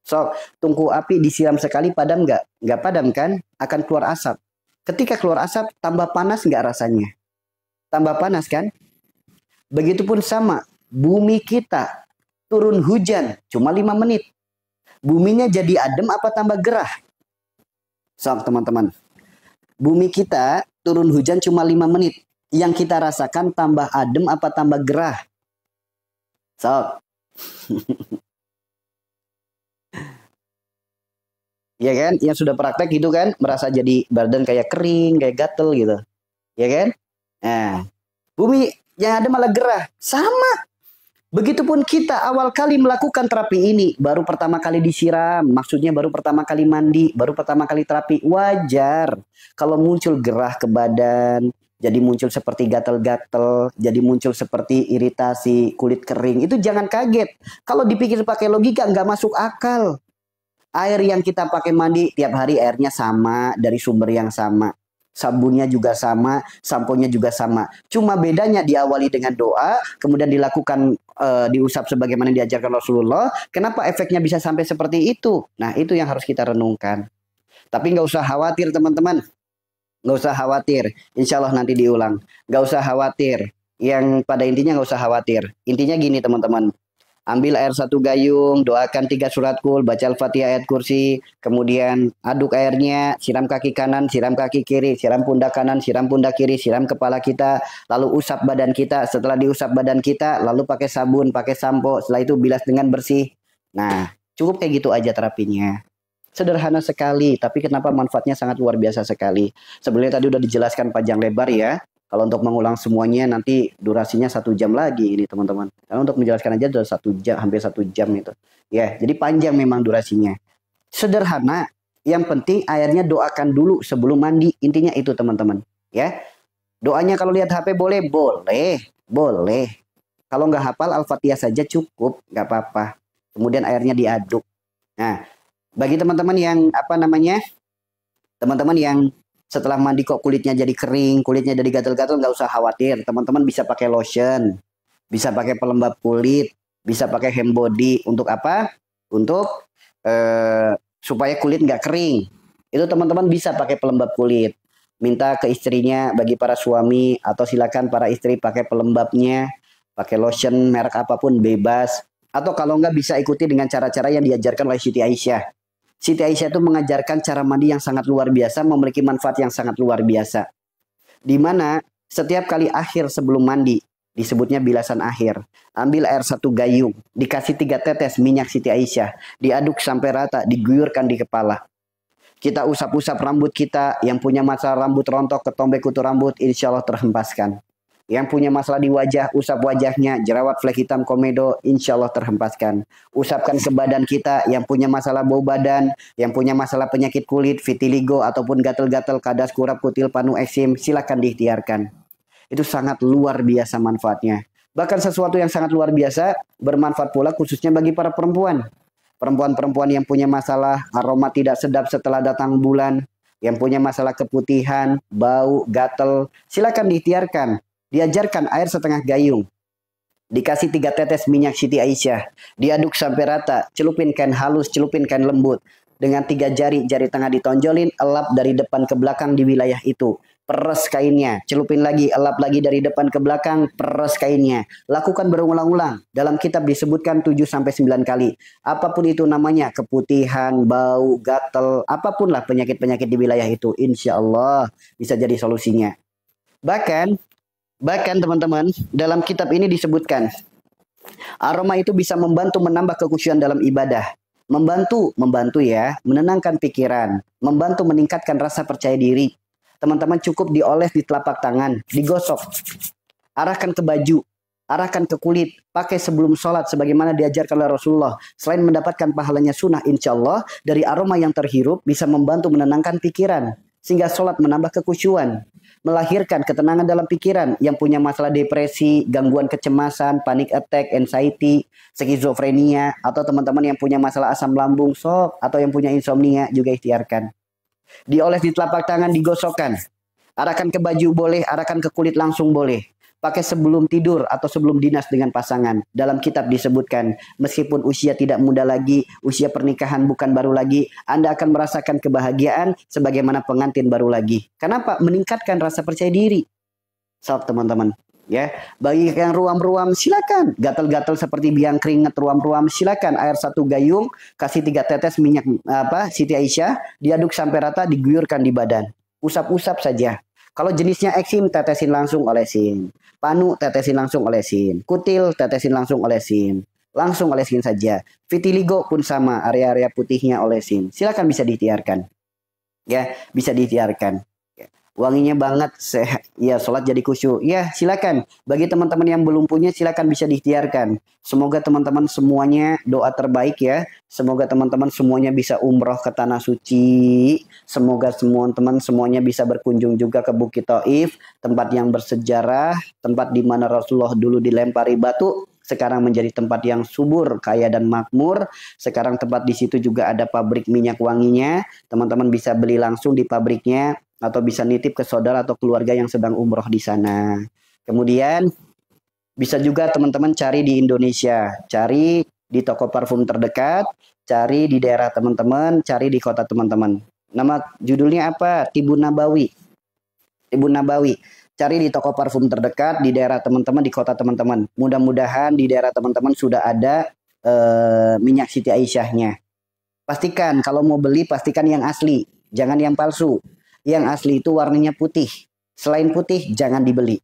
So, tungku api disiram sekali padam nggak? Nggak padam kan? Akan keluar asap. Ketika keluar asap, tambah panas nggak rasanya? Tambah panas kan? Begitupun sama, bumi kita turun hujan cuma 5 menit. Buminya jadi adem apa tambah gerah? So, teman-teman. Bumi kita turun hujan cuma 5 menit. Yang kita rasakan tambah adem apa tambah gerah? So. Ya kan? Yang sudah praktek gitu kan, merasa jadi badan kayak kering, kayak gatel gitu. Ya kan? Nah, bumi yang ada malah gerah. Sama. Begitupun kita awal kali melakukan terapi ini, baru pertama kali disiram, maksudnya baru pertama kali mandi, baru pertama kali terapi, wajar. Kalau muncul gerah ke badan, jadi muncul seperti gatel-gatel, jadi muncul seperti iritasi, kulit kering, itu jangan kaget. Kalau dipikir pakai logika, nggak masuk akal. Air yang kita pakai mandi tiap hari airnya sama, dari sumber yang sama. Sabunnya juga sama, samponya juga sama. Cuma bedanya diawali dengan doa, kemudian dilakukan diusap sebagaimana diajarkan Rasulullah. Kenapa efeknya bisa sampai seperti itu? Nah, itu yang harus kita renungkan. Tapi nggak usah khawatir teman-teman. Nggak usah khawatir. Insya Allah nanti diulang. Nggak usah khawatir. Yang pada intinya nggak usah khawatir. Intinya gini teman-teman. Ambil air 1 gayung, doakan 3 surat kul, baca Al-Fatihah ayat kursi, kemudian aduk airnya, siram kaki kanan, siram kaki kiri, siram pundak kanan, siram pundak kiri, siram kepala kita, lalu usap badan kita. Setelah diusap badan kita, lalu pakai sabun, pakai sampo, setelah itu bilas dengan bersih. Nah, cukup kayak gitu aja terapinya. Sederhana sekali, tapi kenapa manfaatnya sangat luar biasa sekali. Sebenarnya tadi udah dijelaskan panjang lebar ya. Kalau untuk mengulang semuanya nanti durasinya 1 jam lagi ini teman-teman. Karena untuk menjelaskan aja sudah 1 jam, hampir 1 jam itu. Ya, jadi panjang memang durasinya. Sederhana, yang penting airnya doakan dulu sebelum mandi. Intinya itu teman-teman. Ya, doanya kalau lihat HP boleh, boleh. Kalau nggak hafal Al-Fatihah saja cukup, nggak apa-apa. Kemudian airnya diaduk. Nah, bagi teman-teman yang teman-teman yang setelah mandi kok kulitnya jadi kering, kulitnya jadi gatal-gatal, nggak usah khawatir. Teman-teman bisa pakai lotion, bisa pakai pelembab kulit, bisa pakai hand body. Untuk apa? Untuk supaya kulit nggak kering. Itu teman-teman bisa pakai pelembab kulit. Minta ke istrinya bagi para suami, atau silakan para istri pakai pelembabnya, pakai lotion merek apapun bebas. Atau kalau nggak bisa ikuti dengan cara-cara yang diajarkan oleh Siti Aisyah. Siti Aisyah itu mengajarkan cara mandi yang sangat luar biasa, memiliki manfaat yang sangat luar biasa. Di mana setiap kali akhir sebelum mandi, disebutnya bilasan akhir. Ambil air 1 gayung, dikasih 3 tetes minyak Siti Aisyah, diaduk sampai rata, diguyurkan di kepala. Kita usap-usap rambut kita, yang punya masalah rambut rontok, ketombe kutu rambut, insya Allah terhempaskan. Yang punya masalah di wajah, usap wajahnya, jerawat, flek hitam, komedo, insya Allah terhempaskan. Usapkan ke badan kita, yang punya masalah bau badan, yang punya masalah penyakit kulit, vitiligo, ataupun gatal-gatal, kadas, kurap, kutil, panu, eksim, silakan diikhtiarkan. Itu sangat luar biasa manfaatnya. Bahkan sesuatu yang sangat luar biasa bermanfaat pula khususnya bagi para perempuan. Perempuan-perempuan yang punya masalah aroma tidak sedap setelah datang bulan, yang punya masalah keputihan, bau, gatel, silakan diikhtiarkan. Diajarkan air setengah gayung. Dikasih 3 tetes minyak Siti Aisyah. Diaduk sampai rata. Celupin kain halus, celupin kain lembut. Dengan 3 jari, jari tengah ditonjolin, elap dari depan ke belakang di wilayah itu. Peres kainnya, celupin lagi, elap lagi dari depan ke belakang, peres kainnya. Lakukan berulang-ulang. Dalam kitab disebutkan 7-9 kali. Apapun itu namanya, keputihan, bau, gatel, apapun lah penyakit-penyakit di wilayah itu. Insya Allah bisa jadi solusinya. Bahkan teman-teman, dalam kitab ini disebutkan, aroma itu bisa membantu menambah kekhusyuan dalam ibadah. Membantu ya, menenangkan pikiran, membantu meningkatkan rasa percaya diri. Teman-teman cukup dioles di telapak tangan, digosok, arahkan ke baju, arahkan ke kulit, pakai sebelum sholat sebagaimana diajarkan oleh Rasulullah. Selain mendapatkan pahalanya sunnah, insya Allah dari aroma yang terhirup bisa membantu menenangkan pikiran, sehingga sholat menambah kekhusyuan, melahirkan ketenangan dalam pikiran. Yang punya masalah depresi, gangguan kecemasan, panic attack, anxiety, skizofrenia, atau teman-teman yang punya masalah asam lambung, sok, atau yang punya insomnia juga ikhtiarkan. Dioles di telapak tangan, digosokkan. Arahkan ke baju boleh, arahkan ke kulit langsung boleh. Pakai sebelum tidur atau sebelum dinas dengan pasangan. Dalam kitab disebutkan, meskipun usia tidak muda lagi, usia pernikahan bukan baru lagi, Anda akan merasakan kebahagiaan sebagaimana pengantin baru lagi. Kenapa? Meningkatkan rasa percaya diri. Sok teman-teman. Ya, bagi yang ruam-ruam silakan, gatal-gatal seperti biang keringat ruam-ruam silakan, air 1 gayung, kasih 3 tetes minyak Siti Aisyah, diaduk sampai rata, diguyurkan di badan, usap-usap saja. Kalau jenisnya eksim, tetesin langsung olesin, panu tetesin langsung olesin, kutil tetesin langsung olesin saja. Vitiligo pun sama, area-area putihnya olesin, silakan bisa diikhtiarkan, ya bisa diikhtiarkan. Wanginya banget, ya sholat jadi khusyuk. Ya silakan. Bagi teman-teman yang belum punya silakan bisa diikhtiarkan. Semoga teman-teman semuanya doa terbaik ya. Semoga teman-teman semuanya bisa umroh ke tanah suci. Semoga teman-teman semuanya bisa berkunjung juga ke Bukit Taif, tempat yang bersejarah, tempat di mana Rasulullah dulu dilempari batu, sekarang menjadi tempat yang subur, kaya dan makmur. Sekarang tempat di situ juga ada pabrik minyak wanginya. Teman-teman bisa beli langsung di pabriknya, atau bisa nitip ke saudara atau keluarga yang sedang umroh di sana. Kemudian bisa juga teman-teman cari di Indonesia, cari di toko parfum terdekat, cari di daerah teman-teman, cari di kota teman-teman. Nama judulnya apa? Tibun Nabawi. Tibun Nabawi. Cari di toko parfum terdekat, di daerah teman-teman, di kota teman-teman. Mudah-mudahan di daerah teman-teman sudah ada minyak Siti Aisyahnya. Pastikan kalau mau beli, pastikan yang asli, jangan yang palsu. Yang asli itu warnanya putih. Selain putih, jangan dibeli.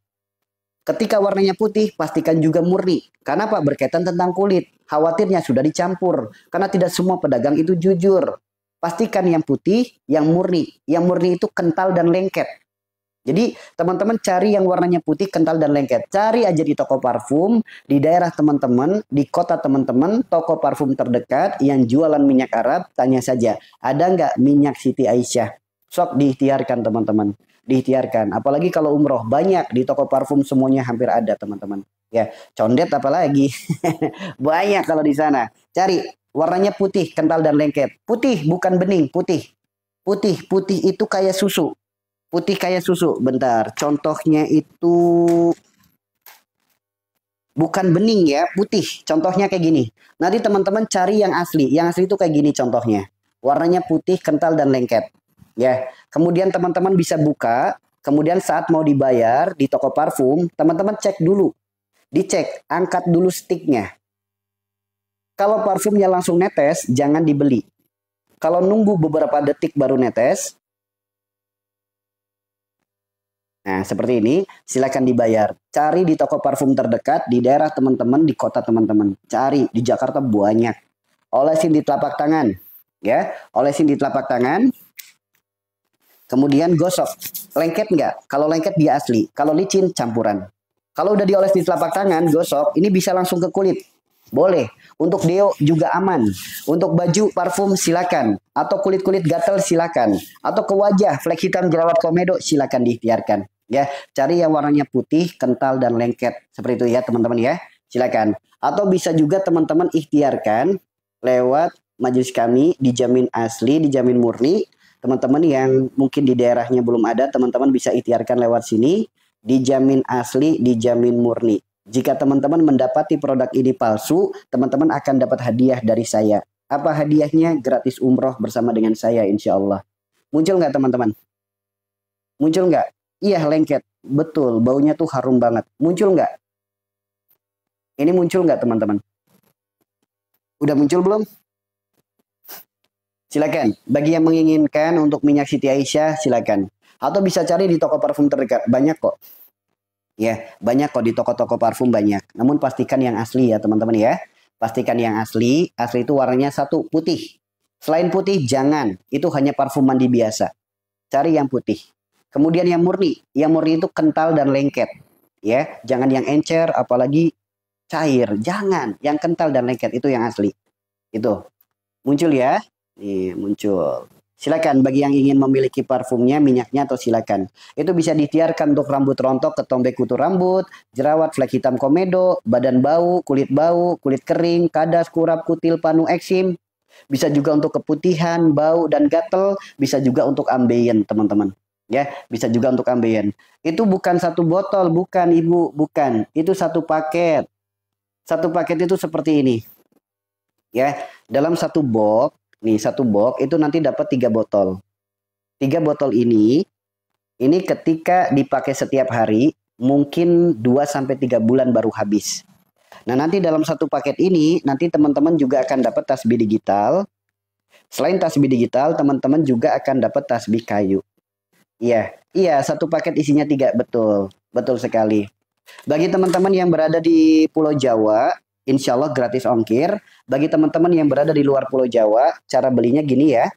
Ketika warnanya putih, pastikan juga murni. Karena apa? Berkaitan tentang kulit. Khawatirnya sudah dicampur. Karena tidak semua pedagang itu jujur. Pastikan yang putih, yang murni. Yang murni itu kental dan lengket. Jadi teman-teman cari yang warnanya putih, kental dan lengket. Cari aja di toko parfum, di daerah teman-teman, di kota teman-teman, toko parfum terdekat yang jualan minyak Arab, tanya saja, ada nggak minyak Siti Aisyah? Sok diikhtiarkan teman-teman, diikhtiarkan. Apalagi kalau umroh, banyak di toko parfum semuanya hampir ada teman-teman. Ya, condet apalagi, banyak kalau di sana. Cari warnanya putih, kental dan lengket. Putih bukan bening, putih. Putih itu kayak susu. Putih kayak susu. Bentar, contohnya itu bukan bening ya, putih. Contohnya kayak gini. Nanti teman-teman cari yang asli. Yang asli itu kayak gini contohnya. Warnanya putih, kental dan lengket. Ya, kemudian teman-teman bisa buka, kemudian saat mau dibayar di toko parfum, teman-teman cek dulu. Dicek, angkat dulu sticknya. Kalau parfumnya langsung netes, jangan dibeli. Kalau nunggu beberapa detik baru netes, nah seperti ini, silakan dibayar. Cari di toko parfum terdekat, di daerah teman-teman, di kota teman-teman. Cari, di Jakarta banyak. Olesin di telapak tangan. Ya, olesin di telapak tangan. Kemudian gosok. Lengket nggak? Kalau lengket dia asli. Kalau licin campuran. Kalau udah dioles di telapak tangan, gosok, ini bisa langsung ke kulit. Boleh. Untuk deo juga aman. Untuk baju parfum silakan. Atau kulit-kulit gatal silakan. Atau ke wajah, flek hitam, jerawat komedo silakan diikhtiarkan. Ya, cari yang warnanya putih, kental dan lengket. Seperti itu ya, teman-teman ya. Silakan. Atau bisa juga teman-teman ikhtiarkan lewat majelis kami, dijamin asli, dijamin murni. Teman-teman yang mungkin di daerahnya belum ada, teman-teman bisa ikhtiarkan lewat sini, dijamin asli, dijamin murni. Jika teman-teman mendapati produk ini palsu, teman-teman akan dapat hadiah dari saya. Apa hadiahnya? Gratis umroh bersama dengan saya, insya Allah. Muncul nggak teman-teman? Muncul nggak? Iya, lengket. Betul, baunya tuh harum banget. Muncul nggak? Ini muncul nggak teman-teman? Udah muncul belum? Silakan. Bagi yang menginginkan untuk minyak Siti Aisyah, silakan. Atau bisa cari di toko parfum terdekat. Banyak kok. Ya, banyak kok di toko-toko parfum banyak. Namun pastikan yang asli ya teman-teman ya. Pastikan yang asli. Asli itu warnanya satu, putih. Selain putih, jangan. Itu hanya parfum mandi biasa. Cari yang putih. Kemudian yang murni. Yang murni itu kental dan lengket. Ya, jangan yang encer, apalagi cair. Jangan. Yang kental dan lengket itu yang asli. Itu. Muncul ya. Nih, muncul. Silakan bagi yang ingin memiliki parfumnya, minyaknya atau silakan. Itu bisa ditiarkan untuk rambut rontok, ketombe kutu rambut, jerawat, flek hitam komedo, badan bau, kulit kering, kadas, kurap, kutil, panu, eksim. Bisa juga untuk keputihan, bau dan gatel, bisa juga untuk ambeien, teman-teman. Ya, bisa juga untuk ambeien. Itu bukan satu botol, bukan Ibu, bukan. Itu satu paket. Satu paket itu seperti ini. Ya, dalam satu box. Nih, satu box itu nanti dapat 3 botol. 3 botol ini ketika dipakai setiap hari, mungkin 2-3 bulan baru habis. Nah, nanti dalam satu paket ini, nanti teman-teman juga akan dapat tasbih digital. Selain tasbih digital, teman-teman juga akan dapat tasbih kayu. Iya, iya, satu paket isinya 3, betul. Betul sekali. Bagi teman-teman yang berada di Pulau Jawa, insya Allah gratis ongkir. Bagi teman-teman yang berada di luar Pulau Jawa, cara belinya gini ya.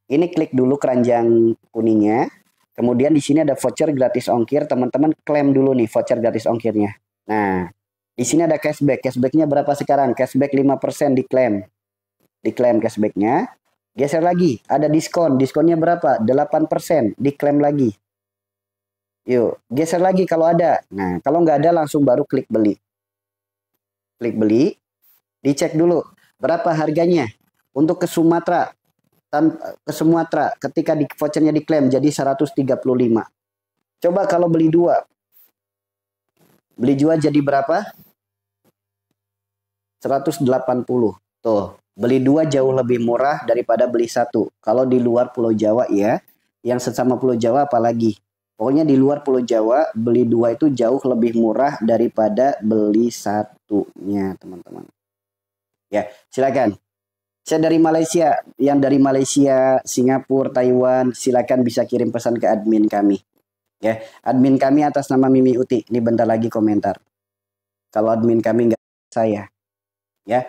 Ini klik dulu keranjang kuningnya. Kemudian di sini ada voucher gratis ongkir. Teman-teman klaim dulu nih voucher gratis ongkirnya. Nah, di sini ada cashback. Cashbacknya berapa sekarang? Cashback 5% diklaim. Diklaim cashbacknya. Geser lagi, ada diskon. Diskonnya berapa? 8%. Diklaim lagi. Yuk, geser lagi kalau ada. Nah, kalau nggak ada langsung baru klik beli. Klik beli, dicek dulu berapa harganya. Untuk ke Sumatera, ketika di vouchernya diklaim jadi 135. Coba kalau beli 2. Beli 2 jadi berapa? 180. Tuh, beli 2 jauh lebih murah daripada beli 1. Kalau di luar Pulau Jawa ya, yang sesama Pulau Jawa apalagi. Pokoknya di luar Pulau Jawa, beli 2 itu jauh lebih murah daripada beli 1-nya, teman-teman. Ya, silakan. Saya dari Malaysia, yang dari Malaysia, Singapura, Taiwan, silakan bisa kirim pesan ke admin kami. Ya, admin kami atas nama Mimi Uti. Ini bentar lagi komentar. Kalau admin kami nggak saya. Ya,